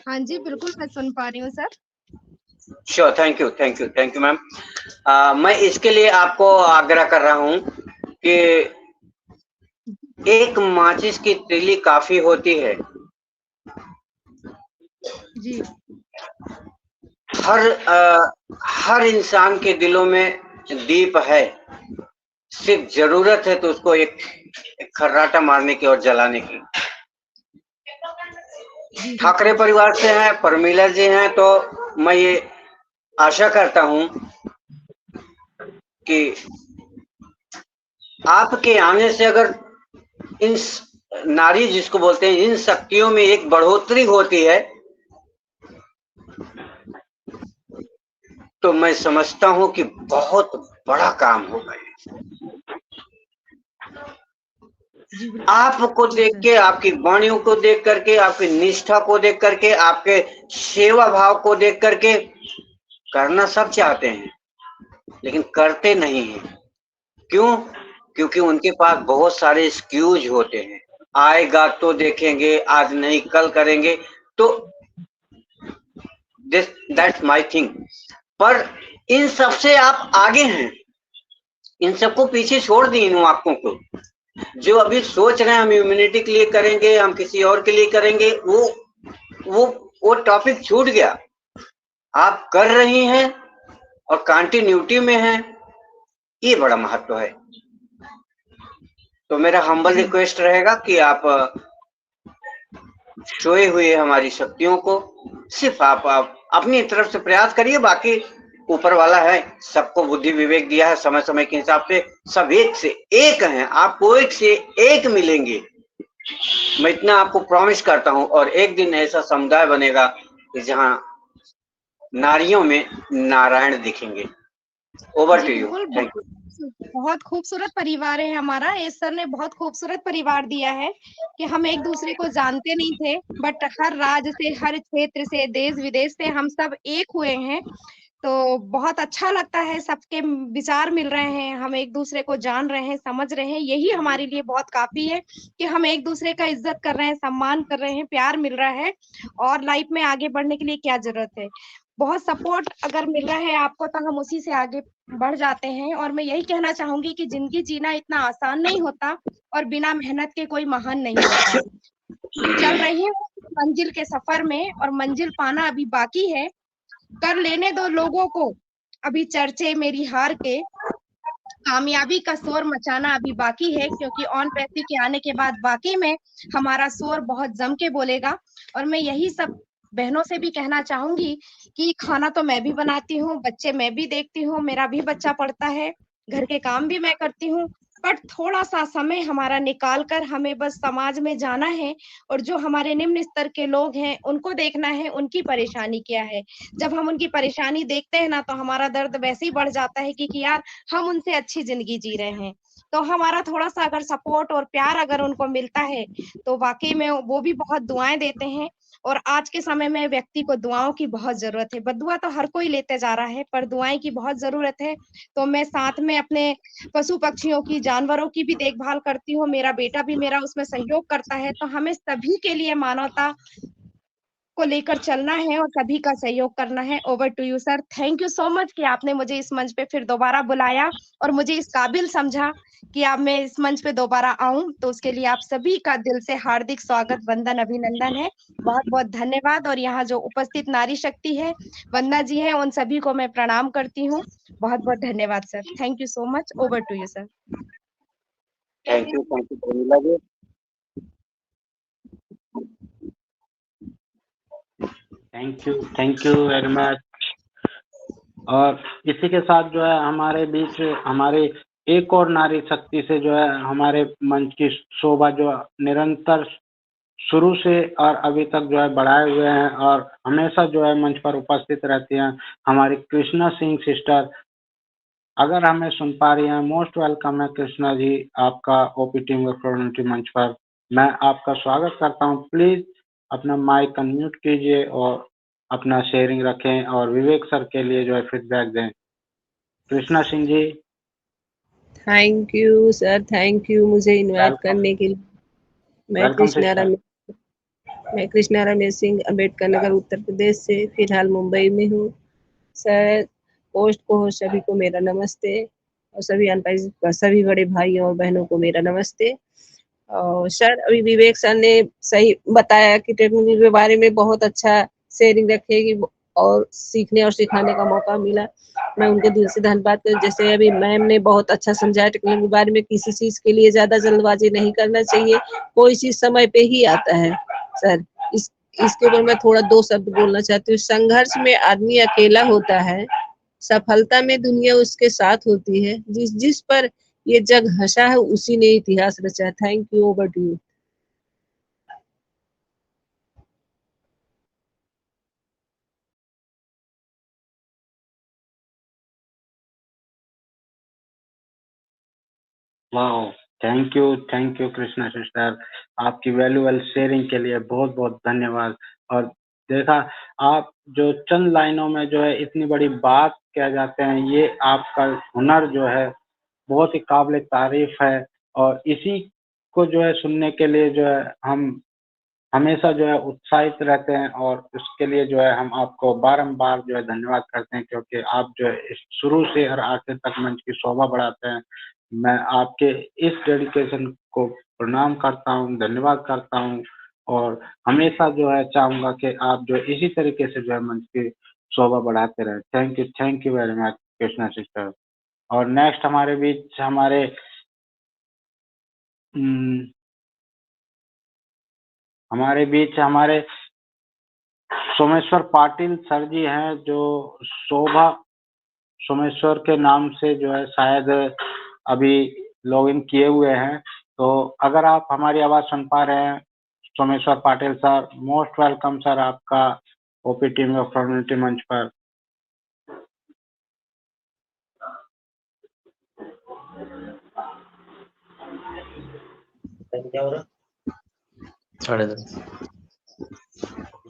हाँ जी, बिल्कुल मैं सुन पा रही हूँ sir. Sure, thank you ma'am. मैं इसके लिए आपको आग्रह कर रहा हूँ कि एक माचिस की तीली काफी होती है। जी। हर इंसान के दिलों में दीप है, सिर्फ जरूरत है तो उसको एक खर्राटा मारने की और जलाने की। ठाकरे परिवार से हैं, प्रमिला जी हैं, तो मैं ये आशा करता हूं कि आपके आने से अगर इन नारी जिसको बोलते हैं, इन शक्तियों में एक बढ़ोतरी होती है, तो मैं समझता हूं कि बहुत बड़ा काम होगा। आपको देख के, आपकी वाणियों को देख करके, आपकी निष्ठा को देख करके, आपके सेवा भाव को देख करके करना सब चाहते हैं, लेकिन करते नहीं हैं। क्यों? क्योंकि उनके पास बहुत सारे एक्सक्यूज होते हैं। आएगा तो देखेंगे, आज नहीं कल करेंगे, तो दैट्स माय थिंग। पर इन सबसे आप आगे हैं, इन सबको पीछे छोड़ दिए, इन वाक्यों को। जो अभी सोच रहे हैं हम इम्यूनिटी के लिए करेंगे, हम किसी और के लिए करेंगे, वो टॉपिक छूट गया। आप कर रही हैं और कंटिन्यूटी में हैं, ये बड़ा महत्व है। तो मेरा हम्बल रिक्वेस्ट रहेगा कि आप सोए हुए हमारी शक्तियों को सिर्फ आप अपनी तरफ से प्रयास करिए, बाकी ऊपर वाला है, सबको बुद्धि विवेक दिया है, समय समय के हिसाब से सब एक से एक हैं, आपको एक से एक मिलेंगे, मैं इतना आपको प्रॉमिस करता हूं। और एक दिन ऐसा समुदाय बनेगा कि जहां नारियों में नारायण दिखेंगे। ओवर जी टू यू, बिल्कुल, थैंक यू। बहुत खूबसूरत परिवार है हमारा। एस सर ने बहुत खूबसूरत परिवार दिया है कि हम एक दूसरे को जानते नहीं थे, बट हर राज्य से, हर क्षेत्र से, देश विदेश से हम सब एक हुए हैं। तो बहुत अच्छा लगता है, सबके विचार मिल रहे हैं, हम एक दूसरे को जान रहे हैं, समझ रहे हैं, यही हमारे लिए बहुत काफी है कि हम एक दूसरे का इज्जत कर रहे हैं, सम्मान कर रहे हैं, प्यार मिल रहा है। और लाइफ में आगे बढ़ने के लिए क्या जरूरत है, बहुत सपोर्ट अगर मिल रहा है आपको तो हम उसी से आगे बढ़ जाते हैं। और मैं यही कहना चाहूंगी कि जिंदगी जीना इतना आसान नहीं होता और बिना मेहनत के कोई महान नहीं होता। चल रही हूँ मंजिल के सफर में और मंजिल पाना अभी बाकी है। कर लेने दो लोगों को अभी चर्चे मेरी हार के, कामयाबी का शोर मचाना अभी बाकी है, क्योंकि ऑन पैसे के आने के बाद वाकई में हमारा शोर बहुत जम के बोलेगा। और मैं यही सब बहनों से भी कहना चाहूंगी कि खाना तो मैं भी बनाती हूँ, बच्चे मैं भी देखती हूँ, मेरा भी बच्चा पढ़ता है, घर के काम भी मैं करती हूँ, बट थोड़ा सा समय हमारा निकाल कर हमें बस समाज में जाना है और जो हमारे निम्न स्तर के लोग हैं उनको देखना है, उनकी परेशानी क्या है। जब हम उनकी परेशानी देखते हैं ना तो हमारा दर्द वैसे ही बढ़ जाता है कि यार हम उनसे अच्छी जिंदगी जी रहे हैं। तो हमारा थोड़ा सा अगर सपोर्ट और प्यार अगर उनको मिलता है तो वाकई में वो भी बहुत दुआएं देते हैं। और आज के समय में व्यक्ति को दुआओं की बहुत जरूरत है, बदुआ तो हर कोई लेते जा रहा है पर दुआएं की बहुत जरूरत है। तो मैं साथ में अपने पशु पक्षियों की, जानवरों की भी देखभाल करती हूँ, मेरा बेटा भी मेरा उसमें सहयोग करता है। तो हमें सभी के लिए मानवता को लेकर चलना है और सभी का सहयोग करना है। Over to you sir, thank you so much कि आपने मुझे इस मंच पे फिर दोबारा बुलाया और मुझे इस काबिल समझा कि अब मैं इस मंच पे दोबारा आऊं। तो उसके लिए आप सभी का दिल से हार्दिक स्वागत, वंदन, अभिनंदन है। बहुत बहुत धन्यवाद। और यहाँ जो उपस्थित नारी शक्ति है, वंदना जी है, उन सभी को मैं प्रणाम करती हूँ। बहुत बहुत धन्यवाद sir, thank you so much. Over to you sir. Thank you Premila ji. Thank you very much. और इसी के साथ जो है हमारे बीच हमारे एक और नारी शक्ति से जो है हमारे मंच की शोभा जो निरंतर शुरू से और अभी तक जो है बढ़ाए हुए हैं और हमेशा जो है मंच पर उपस्थित रहती हैं, हमारी कृष्णा सिंह सिस्टर। अगर हमें सुन पा रही हैं, मोस्ट वेलकम है कृष्णा जी आपका ओपी टीम वर्क कम्युनिटी मंच पर। मैं आपका स्वागत करता हूं। प्लीज अपना माइक अनम्यूट कीजिए और अपना शेयरिंग रखें और विवेक सर के लिए जो है फीडबैक दें। Krishna Singh ji, thank you sir, thank you मुझे इनवाइट वेलकम। करने के लिए। मैं वेलकम सिस्टर। कृष्णा रमेश सिंह, अम्बेडकर नगर, उत्तर प्रदेश से फिलहाल मुंबई में हूँ। सर, होस्ट को सभी को मेरा नमस्ते और सभी अनपाई सभी बड़े भाइयों और बहनों को मेरा नमस्ते। और सर, अभी विवेक सर ने सही बताया कि टेक्नोलॉजी के बारे में बहुत अच्छा शेयरिंग रखेगी और सीखने और सिखाने का मौका मिला। मैं उनके दिल से धन्यवाद करती। जैसे अभी मैम ने बहुत अच्छा समझाया टेक्नोलॉजी के बारे में, किसी चीज के लिए ज्यादा जल्दबाजी नहीं करना चाहिए, कोई चीज समय पे ही आता है। सर, इसके ऊपर मैं थोड़ा दो शब्द बोलना चाहती हूँ। संघर्ष में आदमी अकेला होता है, सफलता में दुनिया उसके साथ होती है। जिस जिस पर ये जग हंसा है उसी ने इतिहास रचा। Thank you. Over to you. वाह, थैंक यू कृष्णा सिस्टर, आपकी वैल्यूएबल शेयरिंग के लिए बहुत बहुत धन्यवाद। और देखा, आप जो चंद लाइनों में जो है इतनी बड़ी बात कह जाते हैं, ये आपका हुनर जो है बहुत ही काबिल तारीफ है। और इसी को जो है सुनने के लिए जो है हम हमेशा जो है उत्साहित रहते हैं और उसके लिए जो है हम आपको बारंबार जो है धन्यवाद करते हैं, क्योंकि आप जो है इस शुरू से और आखिर तक मंच की शोभा बढ़ाते हैं। मैं आपके इस डेडिकेशन को प्रणाम करता हूँ, धन्यवाद करता हूँ और हमेशा जो है चाहूँगा कि आप जो इसी तरीके से जो है मंच की शोभा बढ़ाते रहें। Thank you very much Krishna sister. और नेक्स्ट हमारे बीच हमारे हमारे बीच हमारे सोमेश्वर पाटिल सर जी हैं, जो शोभा सोमेश्वर के नाम से जो है शायद अभी लॉगिन किए हुए हैं। तो अगर आप हमारी आवाज सुन पा रहे हैं, Someshwar Patil sir, most welcome sir आपका ओपी टीम ऑफ कम्युनिटी मंच पर।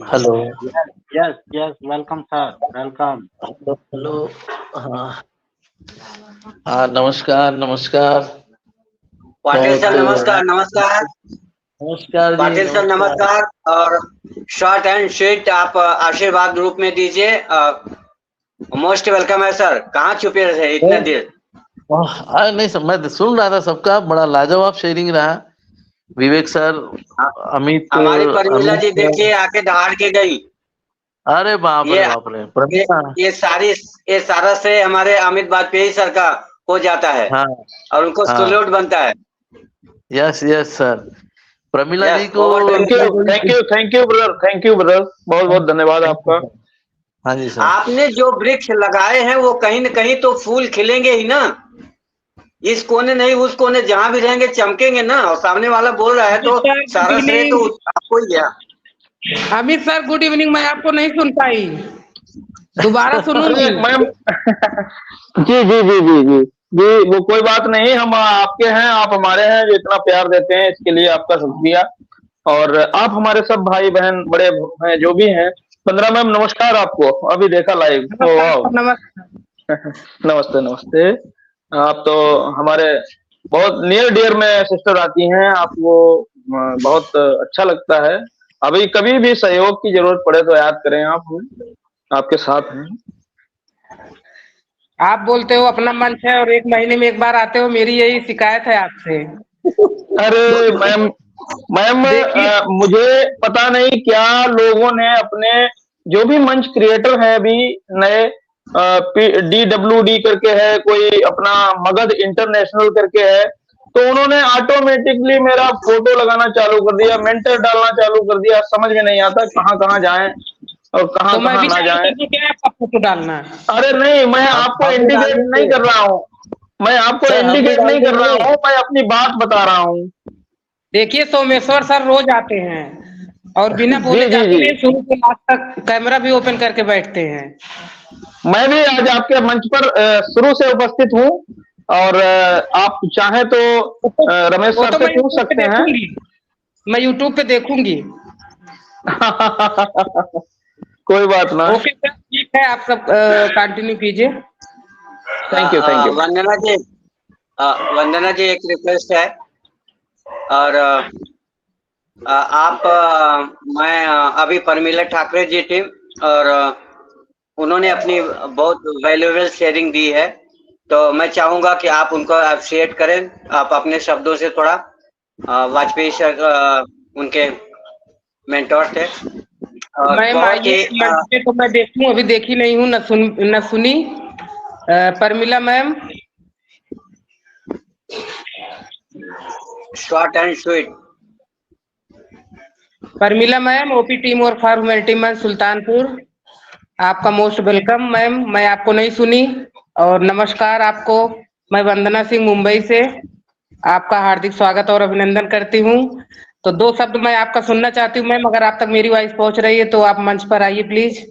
Hello yes yes, welcome sir, welcome. Hello. हाँ हाँ, नमस्कार नमस्कार। पाटिल सर नमस्कार। नमस्कार नमस्कार जी, पाटिल सर नमस्कार। और शॉर्ट एंड स्वीट आप आशीर्वाद ग्रुप में दीजिए। मोस्ट वेलकम है सर। कहाँ छुपे रहे इतने देर? नहीं सर, मैं सुन रहा था सबका, बड़ा लाजवाब शेयरिंग रहा। विवेक सर, अमित, हमारी परमिला जी अमित देखिए आके दहाड़ के गई। अरे बाप रे बाप रे, ये सारा श्रेय हमारे अमित वाजपेयी सर का हो जाता है। हाँ और उनको सैल्यूट बनता है। Yes yes sir. Pramila ji को थैंक यू ब्रदर, बहुत बहुत धन्यवाद आपका। हाँ जी सर। आपने जो वृक्ष लगाए हैं वो कहीं न कहीं तो फूल खिलेंगे ही ना। इस कोने नहीं उस कोने, जहां भी रहेंगे चमकेंगे ना। और सामने वाला बोल रहा है तो सारा श्रेय तो आपको ही गया। Amit sir good evening. मैं आपको नहीं सुन पाई, दोबारा सुनूंगी। मैम जी जी जी जी जी जी, वो कोई बात नहीं, हम आपके हैं, आप हमारे हैं, जो इतना प्यार देते हैं इसके लिए आपका शुक्रिया। और आप हमारे सब भाई बहन बड़े हैं जो भी हैं। 15 मैम नमस्कार आपको, अभी देखा लाइव। नमस्ते नमस्ते। आप तो हमारे बहुत नियर डियर में सिस्टर आती हैं, आपको बहुत अच्छा लगता है। अभी कभी भी सहयोग की जरूरत पड़े तो याद करें, आप हमें, आपके साथ हैं। आप बोलते हो अपना मंच है और 1 महीने में 1 बार आते हो, मेरी यही शिकायत है आपसे। अरे मैम मुझे पता नहीं क्या लोगों ने अपने जो भी मंच क्रिएटर है अभी नए, DWD करके है, कोई अपना मगध इंटरनेशनल करके है, तो उन्होंने ऑटोमेटिकली मेरा फोटो लगाना चालू कर दिया, मेंटर डालना चालू कर दिया। समझ में नहीं आता कहाँ कहाँ जाएं और कहाँ तो कहाँ ना जाएं। आपका फोटो डालना है? अरे नहीं, मैं आपको इंडिकेट नहीं कर रहा हूँ, मैं आपको इंडिकेट नहीं कर रहा हूँ, मैं अपनी बात बता रहा हूँ। देखिए सोमेश्वर सर रोज आते हैं और बिना बोले जाते हैं, शुरू से लास्ट तक कैमरा भी ओपन करके बैठते हैं। मैं भी आज आपके मंच पर शुरू से उपस्थित हूँ, और आप चाहे तो रमेश सर से पूछ सकते हैं। मैं यूट्यूब पे देखूंगी। कोई बात ना। ओके सर, ठीक है, आप सब कंटिन्यू कीजिए। Thank you thank you. Vandana ji एक रिक्वेस्ट है। और आप मैं अभी परमिला ठाकरे जी टीम, और उन्होंने अपनी बहुत वैल्यूएबल शेयरिंग दी है, तो मैं चाहूंगा कि आप उनको अप्रिशिएट करें। आप अपने शब्दों से थोड़ा, वाजपेयी सर उनके मेंटोर थे। तो मैं देखूं, अभी देखी नहीं हूँ, न सुनी। Parmila ma'am, short and sweet. Parmila ma'am, OP team और फॉर ह्यूमैनिटी मंच सुल्तानपुर, आपका मोस्ट वेलकम। मैम मैं आपको नहीं सुनी। और नमस्कार आपको, मैं वंदना सिंह मुंबई से आपका हार्दिक स्वागत और अभिनंदन करती हूँ। तो 2 शब्द मैं आपका सुनना चाहती हूँ मैम, अगर आप तक मेरी वॉइस पहुंच रही है तो आप मंच पर आइए प्लीज।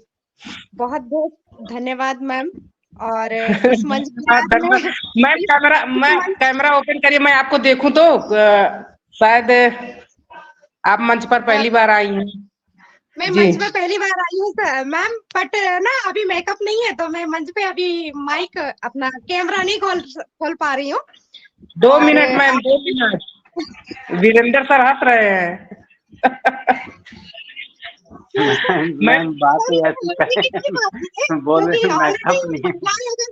बहुत बहुत धन्यवाद मैम। और इस मंच मैम कैमरा ओपन करिए, मैं आपको देखूं तो शायद आप मंच पर पहली बार आई हैं। मैं मंच पे पहली बार आई हूँ मैम, बट ना अभी मेकअप नहीं है, तो मैं मंच पे अभी माइक अपना कैमरा नहीं खोल पा रही हूँ। 2 minute ma'am, 2 minute. Virendra sir हंस रहे हैं। मैम बात ही ऐसी बोल रहे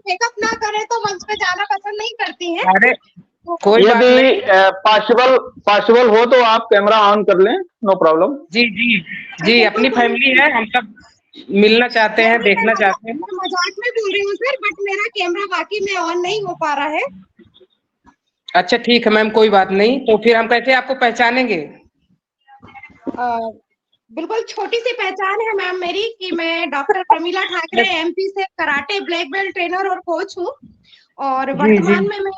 मेकअप ना करे तो मंच पे जाना पसंद नहीं करती हैं। अरे यदि पॉसिबल हो तो आप कैमरा ऑन कर लें, नो प्रॉब्लम। जी जी जी, अपनी फैमिली है, हम सब मिलना चाहते हैं, देखना चाहते हैं। मजाक में बोल रही हूँ सर, बट मेरा कैमरा वाकई में ऑन नहीं हो पा रहा है। अच्छा ठीक है मैम, कोई बात नहीं। तो फिर हम कैसे आपको पहचानेंगे? बिल्कुल छोटी सी पहचान है मैम मेरी कि मैं डॉक्टर प्रमीला ठाकरे एमपी से कराटे ब्लैक बेल्ट ट्रेनर और कोच हूँ और वर्तमान में मैं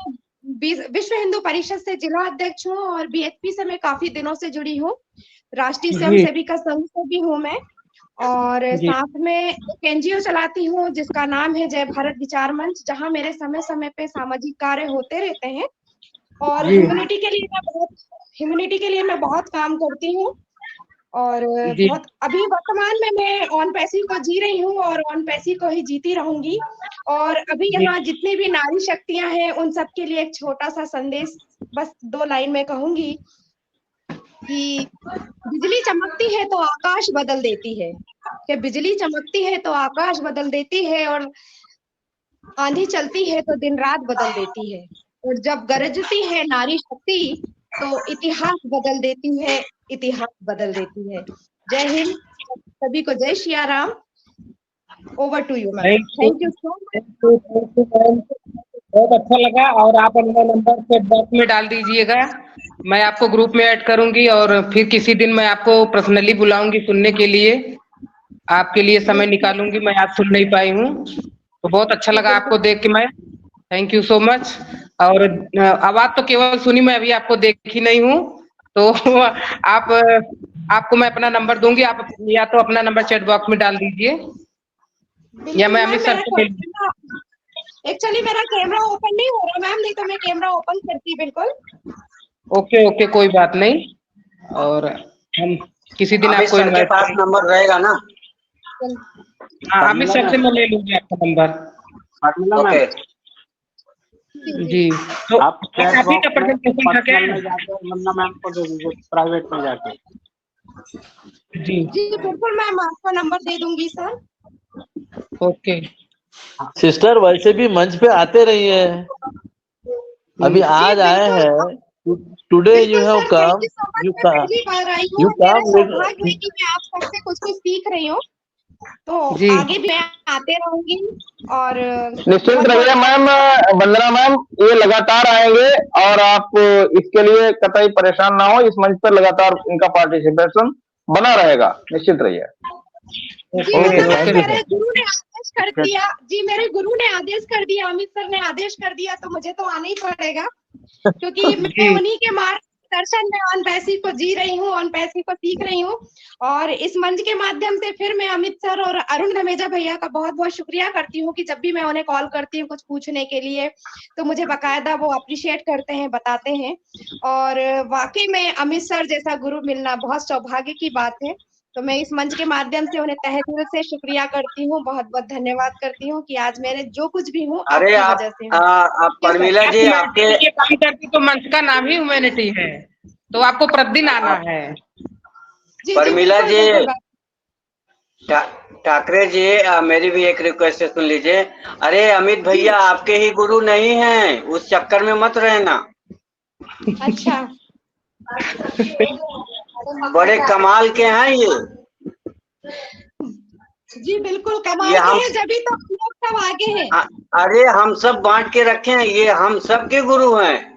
विश्व हिंदू परिषद से जिला अध्यक्ष हूँ और बीएचपी से मैं काफी दिनों से जुड़ी हूँ। राष्ट्रीय स्वयं सेविका संघ से भी हूँ मैं और साथ में एक एनजीओ चलाती हूँ जिसका नाम है जय भारत विचार मंच, जहाँ मेरे समय समय पे सामाजिक कार्य होते रहते हैं और ह्यूमैनिटी के लिए मैं बहुत काम करती हूँ और बहुत अभी वर्तमान में मैं ऑन पैसी को जी रही हूँ और ऑन पैसी को ही जीती रहूंगी। और अभी यहाँ जितनी भी नारी शक्तियां हैं उन सबके लिए एक छोटा सा संदेश बस 2 लाइन में कहूंगी कि बिजली चमकती है तो आकाश बदल देती है, कि बिजली चमकती है तो आकाश बदल देती है और आंधी चलती है तो दिन रात बदल देती है और जब गरजती है नारी शक्ति तो इतिहास बदल देती है, इतिहास बदल देती है। जय हिंद, सभी को जय Shri Ram. Over to you ma'am. Thank you so much. बहुत अच्छा लगा और आप अपना नंबर चैट बॉक्स में डाल दीजिएगा, मैं आपको ग्रुप में ऐड करूंगी और फिर किसी दिन मैं आपको पर्सनली बुलाऊंगी सुनने के लिए, आपके लिए समय निकालूंगी, मैं आज सुन नहीं पाई हूँ तो बहुत अच्छा लगा आपको देख के मैं, थैंक यू सो मच। और आवाज तो केवल सुनी, मैं अभी आपको देखी नहीं हूँ तो आपको मैं अपना नंबर दूंगी, आप या तो अपना नंबर चैट बॉक्स में डाल दीजिए या मैं अमित सर से एक्चुअली मेरा कैमरा ओपन नहीं हो रहा मैम, नहीं तो मैं कैमरा ओपन करती बिल्कुल। ओके ओके कोई बात नहीं, और हम किसी दिन आपको इनवाइट पास नंबर रहेगा ना? हाँ अमित सर से मैं ले लूंगी आपका नंबर। ओके जी, तो आप अभी का प्रेजेंटेशन था क्या? वंदना मैम को दे दीजिए प्राइवेट में जाके। जी जी बिल्कुल मैम, आपको नंबर दे दूंगी सर। ओके सिस्टर वैसे भी मंच पे आते रहिए, अभी आज आए हैं, today you have come, you come सौभाग्य है कि मैं आप सबसे कुछ सीख रही हूँ, तो आगे भी मैं आते रहूंगी और निश्चिंत रहिए मैम, वंदना मैम, ये लगातार आएंगे और आप इसके लिए कतई परेशान ना हो, इस मंच पर लगातार इनका पार्टिसिपेशन बना रहेगा, निश्चित रहिए। जी मेरे गुरु ने आदेश कर दिया, जी मेरे गुरु ने आदेश कर दिया, अमित सर ने आदेश कर दिया तो मुझे तो आना ही पड़ेगा क्योंकि मैं उन्हीं के मार्गदर्शन में ऑन पैसी को जी रही हूँ, ऑन पैसी को सीख रही हूँ और इस मंच के माध्यम से फिर मैं अमित सर और अरुण धमेजा भैया का बहुत बहुत शुक्रिया करती हूँ कि जब भी मैं उन्हें कॉल करती हूँ कुछ पूछने के लिए तो मुझे बकायदा वो अप्रिशिएट करते हैं, बताते हैं और वाकई में अमित सर जैसा गुरु मिलना बहुत सौभाग्य की बात है। तो मैं इस मंच के माध्यम से उन्हें तहे दिल से शुक्रिया करती हूँ, बहुत बहुत धन्यवाद करती हूँ कि आज मेरे जो कुछ भी हूँ अरे आपकी वजह से आप परमिला जी आपके काम करती तो मंच का नाम ही ह्यूमैनिटी है, तो आपको प्रतिदिन आना है। परमिला जी ठाकरे जी, मेरी भी एक रिक्वेस्ट सुन लीजिए। अरे अमित भैया आपके ही गुरु नहीं हैं, उस चक्कर में मत रहना। अच्छा बड़े कमाल के हैं ये। जी बिल्कुल कमाल के हैं, जब तो हम लोग सब आगे हैं। अरे हम सब बांट के रखे हैं, ये हम सब के गुरु हैं,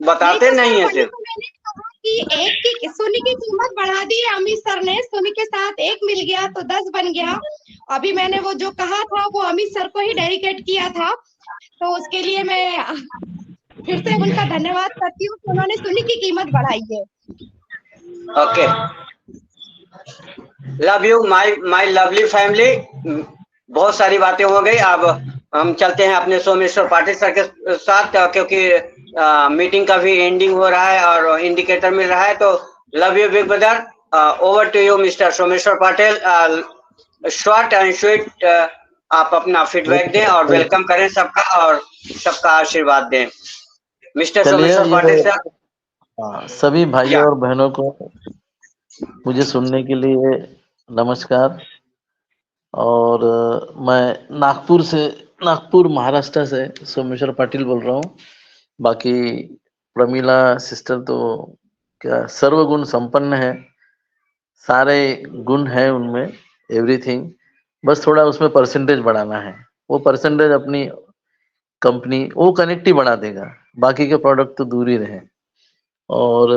बताते नहीं है सिर्फ। मैंने कहा कि एक की सोनी की कीमत बढ़ा दी है अमित सर ने, सोनी के साथ 1 मिल गया तो 10 बन गया। अभी मैंने वो जो कहा था वो अमित सर को ही डेडिकेट किया था, तो उसके लिए मैं फिर से उनका धन्यवाद करती हूँ कि उन्होंने सोनी की कीमत बढ़ाई है। Okay, love you my lovely family. बहुत सारी बातें हो गई, अब हम चलते हैं अपने सोमेश्वर पाटिल सर के साथ क्योंकि मीटिंग का भी एंडिंग हो रहा है और इंडिकेटर मिल रहा है। तो love you big brother, over to you mister Someshwar Patil. Short and sweet आप अपना फीडबैक दें और वेलकम करें सबका और सबका आशीर्वाद दें। Mister Someshwar Patil sir. सभी भाइयों और बहनों को मुझे सुनने के लिए नमस्कार। और मैं नागपुर महाराष्ट्र से सोमेश्वर पाटिल बोल रहा हूँ। बाकी प्रमीला सिस्टर तो क्या सर्वगुण संपन्न है, सारे गुण है उनमें, एवरीथिंग, बस थोड़ा उसमें परसेंटेज बढ़ाना है। वो परसेंटेज अपनी कंपनी वो कनेक्ट ही बढ़ा देगा, बाकी के प्रोडक्ट तो दूर ही रहे। और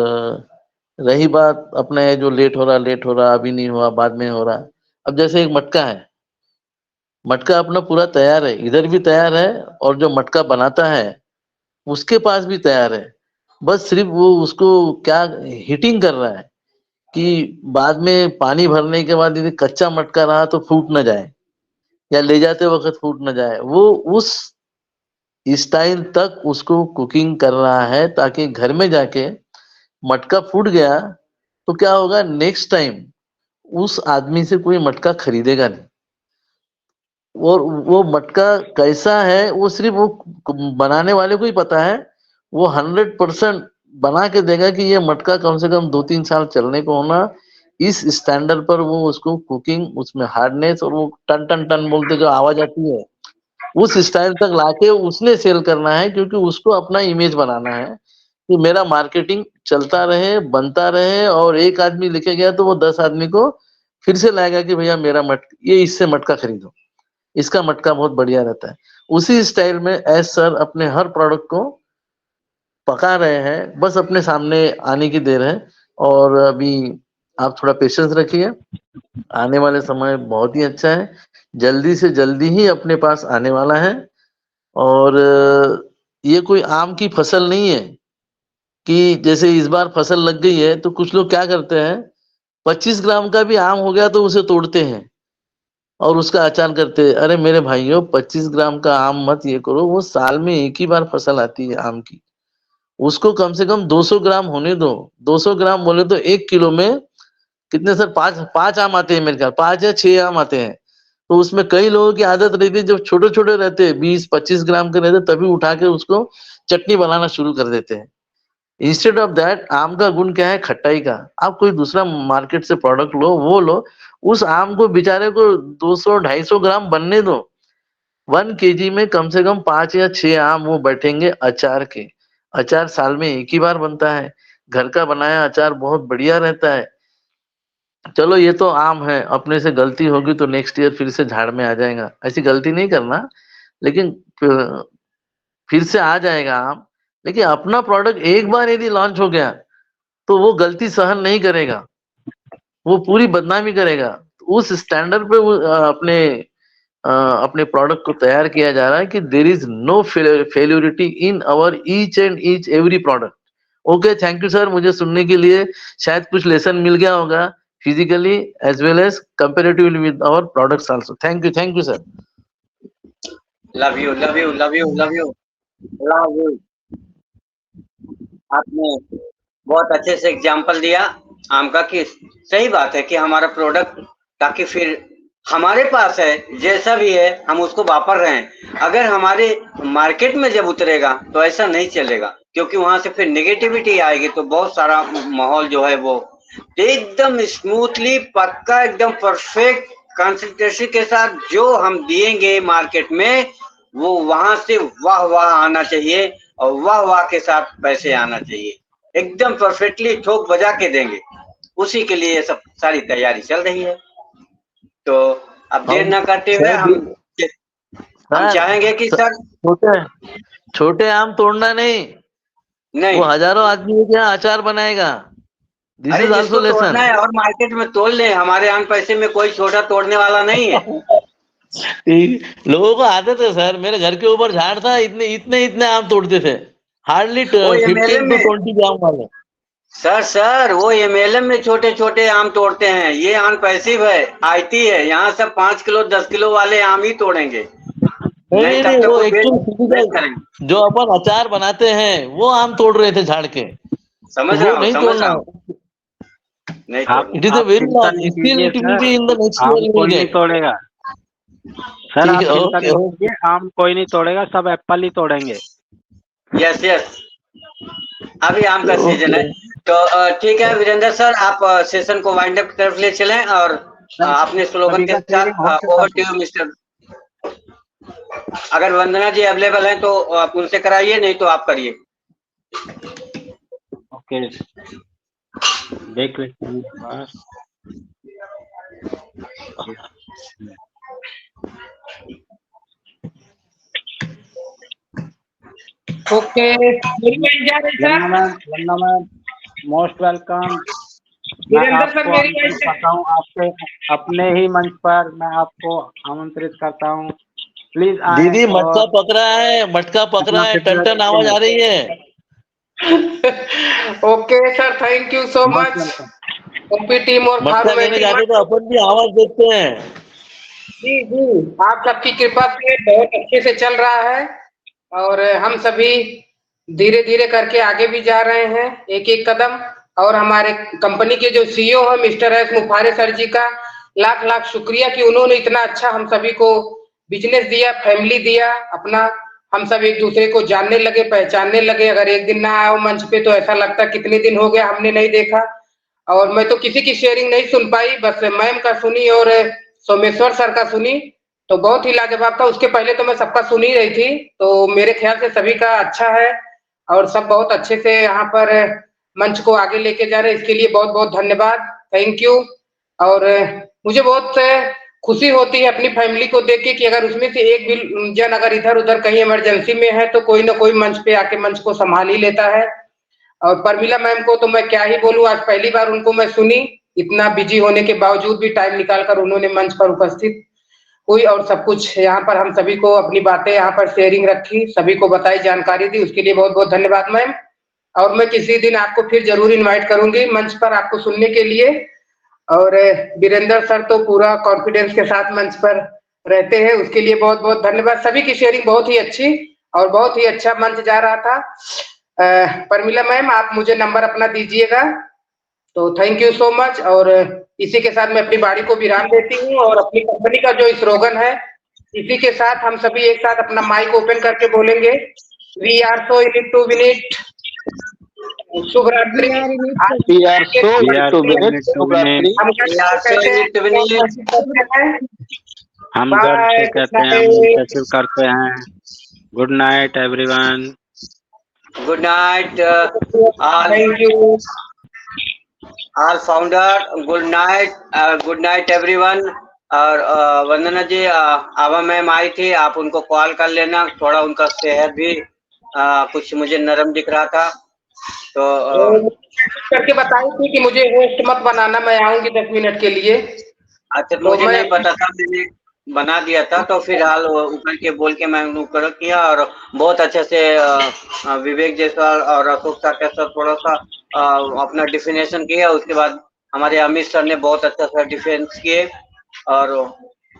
रही बात अपने जो लेट हो रहा अभी नहीं हुआ बाद में हो रहा, अब जैसे एक मटका है, मटका अपना पूरा तैयार है, इधर भी तैयार है और जो मटका बनाता है उसके पास भी तैयार है, बस सिर्फ वो उसको क्या हीटिंग कर रहा है कि बाद में पानी भरने के बाद यदि कच्चा मटका रहा तो फूट न जाए या ले जाते वक्त फूट न जाए, वो उस स्टाइल तक उसको कुकिंग कर रहा है ताकि घर में जाके मटका फूट गया तो क्या होगा, नेक्स्ट टाइम उस आदमी से कोई मटका खरीदेगा नहीं। और वो मटका कैसा है वो सिर्फ वो बनाने वाले को ही पता है, वो 100% बना के देगा कि ये मटका कम से कम 2-3 साल चलने को होना, इस स्टैंडर्ड पर वो उसको कुकिंग, उसमें हार्डनेस और वो टन टन टन बोलते जो आवाज आती है उस स्टाइल तक लाके उसने सेल करना है, क्योंकि उसको अपना इमेज बनाना है कि मेरा मार्केटिंग चलता रहे, बनता रहे, और एक आदमी लेके गया तो वो 10 आदमी को फिर से लाएगा कि भैया मेरा ये इससे मटका खरीदो, इसका मटका बहुत बढ़िया रहता है। उसी स्टाइल में एस सर अपने हर प्रोडक्ट को पका रहे हैं, बस अपने सामने आने की देर है। और अभी आप थोड़ा पेशेंस रखिए, आने वाले समय बहुत ही अच्छा है, जल्दी से जल्दी ही अपने पास आने वाला है। और ये कोई आम की फसल नहीं है कि जैसे इस बार फसल लग गई है तो कुछ लोग क्या करते हैं, 25 ग्राम का भी आम हो गया तो उसे तोड़ते हैं और उसका अचार करते हैं। अरे मेरे भाइयों, 25 ग्राम का आम मत ये करो, वो साल में एक ही बार फसल आती है आम की, उसको कम से कम 200 ग्राम होने दो। 200 ग्राम बोले तो 1 किलो में कितने सर, पांच आम आते हैं मेरे ख्याल, 5 या 6 आम आते हैं। तो उसमें कई लोगों की आदत रहती है, जब छोटे छोटे रहते हैं 20-25 ग्राम के रहते तभी उठा के उसको चटनी बनाना शुरू कर देते हैं। इंस्टेड ऑफ दैट, आम का गुण क्या है, खट्टाई का। आप कोई दूसरा मार्केट से प्रोडक्ट लो, वो लो, उस आम को बेचारे को 200-250 ग्राम बनने दो, 1 केजी में कम से कम 5 या 6 आम वो बैठेंगे अचार के। अचार साल में एक ही बार बनता है, घर का बनाया अचार बहुत बढ़िया रहता है। चलो ये तो आम है, अपने से गलती होगी तो नेक्स्ट ईयर फिर से झाड़ में आ जाएगा, ऐसी गलती नहीं करना, लेकिन फिर से आ जाएगा आम। लेकिन अपना प्रोडक्ट एक बार यदि लॉन्च हो गया तो वो गलती सहन नहीं करेगा, वो पूरी बदनामी करेगा। उस स्टैंडर्ड पे अपने प्रोडक्ट को तैयार किया जा रहा है कि there is no failurity in our each and each every product. Okay, thank you sir, मुझे सुनने के लिए शायद कुछ लेसन मिल गया होगा, physically as well as comparatively with our products also. Thank you sir. Love you love you love you love you love you. आपने बहुत अच्छे से एग्जाम्पल दिया आम का कि सही बात है कि हमारा प्रोडक्ट, ताकि फिर हमारे पास है जैसा भी है हम उसको वापर रहे हैं, अगर हमारे मार्केट में जब उतरेगा तो ऐसा नहीं चलेगा, क्योंकि वहां से फिर नेगेटिविटी आएगी, तो बहुत सारा माहौल जो है वो एकदम स्मूथली पक्का एकदम परफेक्ट कंसिस्टेंसी के साथ जो हम दिएंगे मार्केट में, वो वहां से वाह वाह आना चाहिए और वाह वाह के साथ पैसे आना चाहिए, एकदम परफेक्टली ठोक बजा के देंगे। उसी के लिए सब सारी तैयारी चल रही है। तो अब देर न करते हुए हम चाहेंगे कि सर छोटे आम तोड़ना नहीं, वो हजारों आदमी क्या अचार बनाएगा। अरे जिसको तोड़ना है और मार्केट में तोड़ ले, हमारे आम पैसे में कोई छोटा तोड़ने वाला नहीं है। लोगों को आदत है सर, मेरे घर के ऊपर झाड़ था, इतने आम तोड़ते थे, हार्डली 15 to 20 आम वाले। सर वो एमएलएम में छोटे छोटे आम तोड़ते हैं, ये आम पैसिव है, आईटी है, यहाँ सब 5 किलो 10 किलो वाले आम ही तोड़ेंगे। नहीं, वो एक्चुअली जो अपन अचार बनाते हैं वो आम तोड़ रहे थे झाड़ के, समझ रहा हूँ, नहीं तोड़ना। इट इज अ वेरी कोई नहीं तोड़ेगा सर, आप चिंता नहीं कीजिए, आम कोई नहीं तोड़ेगा, सब एप्पल ही तोड़ेंगे। यस अभी आम का सीजन है। तो ठीक है वीरेंद्र सर, आप सेशन को वाइंड अप की तरफ ले चलें और अपने स्लोगन के साथ ओवर टू यू मिस्टर। अगर वंदना जी अवेलेबल हैं तो आप उनसे कराइए, नहीं तो आप करिए। ओके, देख लेते हैं। ओके, वंदना मैम, मोस्ट वेलकम। मैं वीरेंद्र सर आपको मेरी आमंत्रित वॉइस करता हूँ, आपके अपने ही मंच पर मैं आपको आमंत्रित करता हूँ। प्लीज आए दीदी मटका और पकड़ा है, मटका पकड़ा अपना है, टन फीडबैक टन आवाज आ रही है। Okay sir, thank you so most much. Welcome. OP team और मटका फार्म देने जाते टीम। तो अपन भी आवाज देते हैं। जी जी, आप सबकी कृपा से बहुत अच्छे से चल रहा है और हम सभी धीरे धीरे करके आगे भी जा रहे हैं, एक एक कदम। और हमारे कंपनी के जो सीईओ हैं मिस्टर एस मुफारे सर जी का लाख लाख शुक्रिया कि उन्होंने इतना अच्छा हम सभी को बिजनेस दिया, फैमिली दिया अपना। हम सब एक दूसरे को जानने लगे, पहचानने लगे। अगर एक दिन ना आओ मंच पे तो ऐसा लगता कितने दिन हो गया हमने नहीं देखा। और मैं तो किसी की शेयरिंग नहीं सुन पाई, बस मैम का सुनी और सोमेश्वर सर का सुनी, तो बहुत ही लाजवाब था। उसके पहले तो मैं सबका सुन ही रही थी, तो मेरे ख्याल से सभी का अच्छा है और सब बहुत अच्छे से यहाँ पर मंच को आगे लेके जा रहे हैं। इसके लिए बहुत बहुत धन्यवाद, थैंक यू। और मुझे बहुत खुशी होती है अपनी फैमिली को देख के कि अगर उसमें से एक भी जन अगर इधर उधर कहीं इमरजेंसी में है तो कोई ना कोई मंच पे आके मंच को संभाल ही लेता है। और परमिला मैम को तो मैं क्या ही बोलूं, आज पहली बार उनको मैं सुनी, इतना बिजी होने के बावजूद भी टाइम निकालकर उन्होंने मंच पर उपस्थित हुई और सब कुछ यहाँ पर हम सभी को अपनी बातें यहाँ पर शेयरिंग रखी, सभी को बताई, जानकारी दी, उसके लिए बहुत बहुत धन्यवाद मैम। और मैं किसी दिन आपको फिर जरूर इनवाइट करूंगी मंच पर आपको सुनने के लिए। और वीरेंद्र सर तो पूरा कॉन्फिडेंस के साथ मंच पर रहते हैं, उसके लिए बहुत बहुत धन्यवाद। सभी की शेयरिंग बहुत ही अच्छी और बहुत ही अच्छा मंच जा रहा था। परमिला मैम आप मुझे नंबर अपना दीजिएगा, तो थैंक यू सो मच। और इसी के साथ मैं अपनी बाड़ी को विराम देती हूँ और अपनी कंपनी का जो स्लोगन है इसी के साथ हम सभी एक साथ अपना माइक ओपन करके बोलेंगे, we are so in to win it. शुभ रात्रि। We are so we are to so win in it. It to शुभ विन रात्रि। इट। हम हम गर्व से कहते हैं, मुंतशिर करते हैं। Good night everyone. Good night thank you. All founder, good night everyone. और वंदना जी, आभा मैम आई थी, आप उनको कॉल कर लेना, थोड़ा उनका सेहत भी कुछ मुझे नरम दिख रहा था, तो करके बताई थी कि मुझे होस्ट मत बनाना, मैं आऊंगी 10 मिनट के लिए। अच्छा, तो मुझे मैं नहीं पता था, मैंने बना दिया था, तो फिलहाल ऊपर के बोल के मैं ऊपर किया और बहुत अच्छे से विवेक जायसवाल और अशोक सर के साथ थोड़ा सा अपना डिफिनेशन किया। उसके बाद हमारे अमित सर ने बहुत अच्छा सा डिफेंस किए और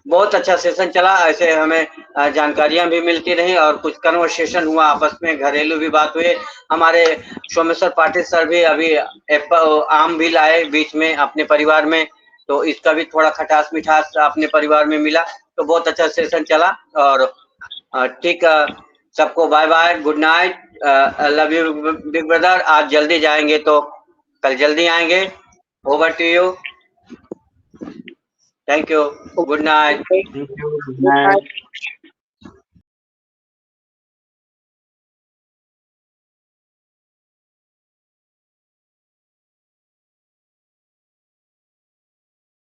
बहुत अच्छा सेशन चला। ऐसे हमें जानकारियां भी मिलती रही और कुछ कन्वर्सेशन हुआ आपस में, घरेलू भी बात हुई। हमारे सोमेश्वर पाटिल सर भी अभी आम भी लाए बीच में अपने परिवार में, तो इसका भी थोड़ा खटास मिठास अपने परिवार में मिला, तो बहुत अच्छा सेशन चला। और ठीक, सबको bye bye, good night, love you big brother. आज जल्दी जाएंगे तो कल जल्दी आएंगे। Over to you, thank you, good night. Thank you, good night.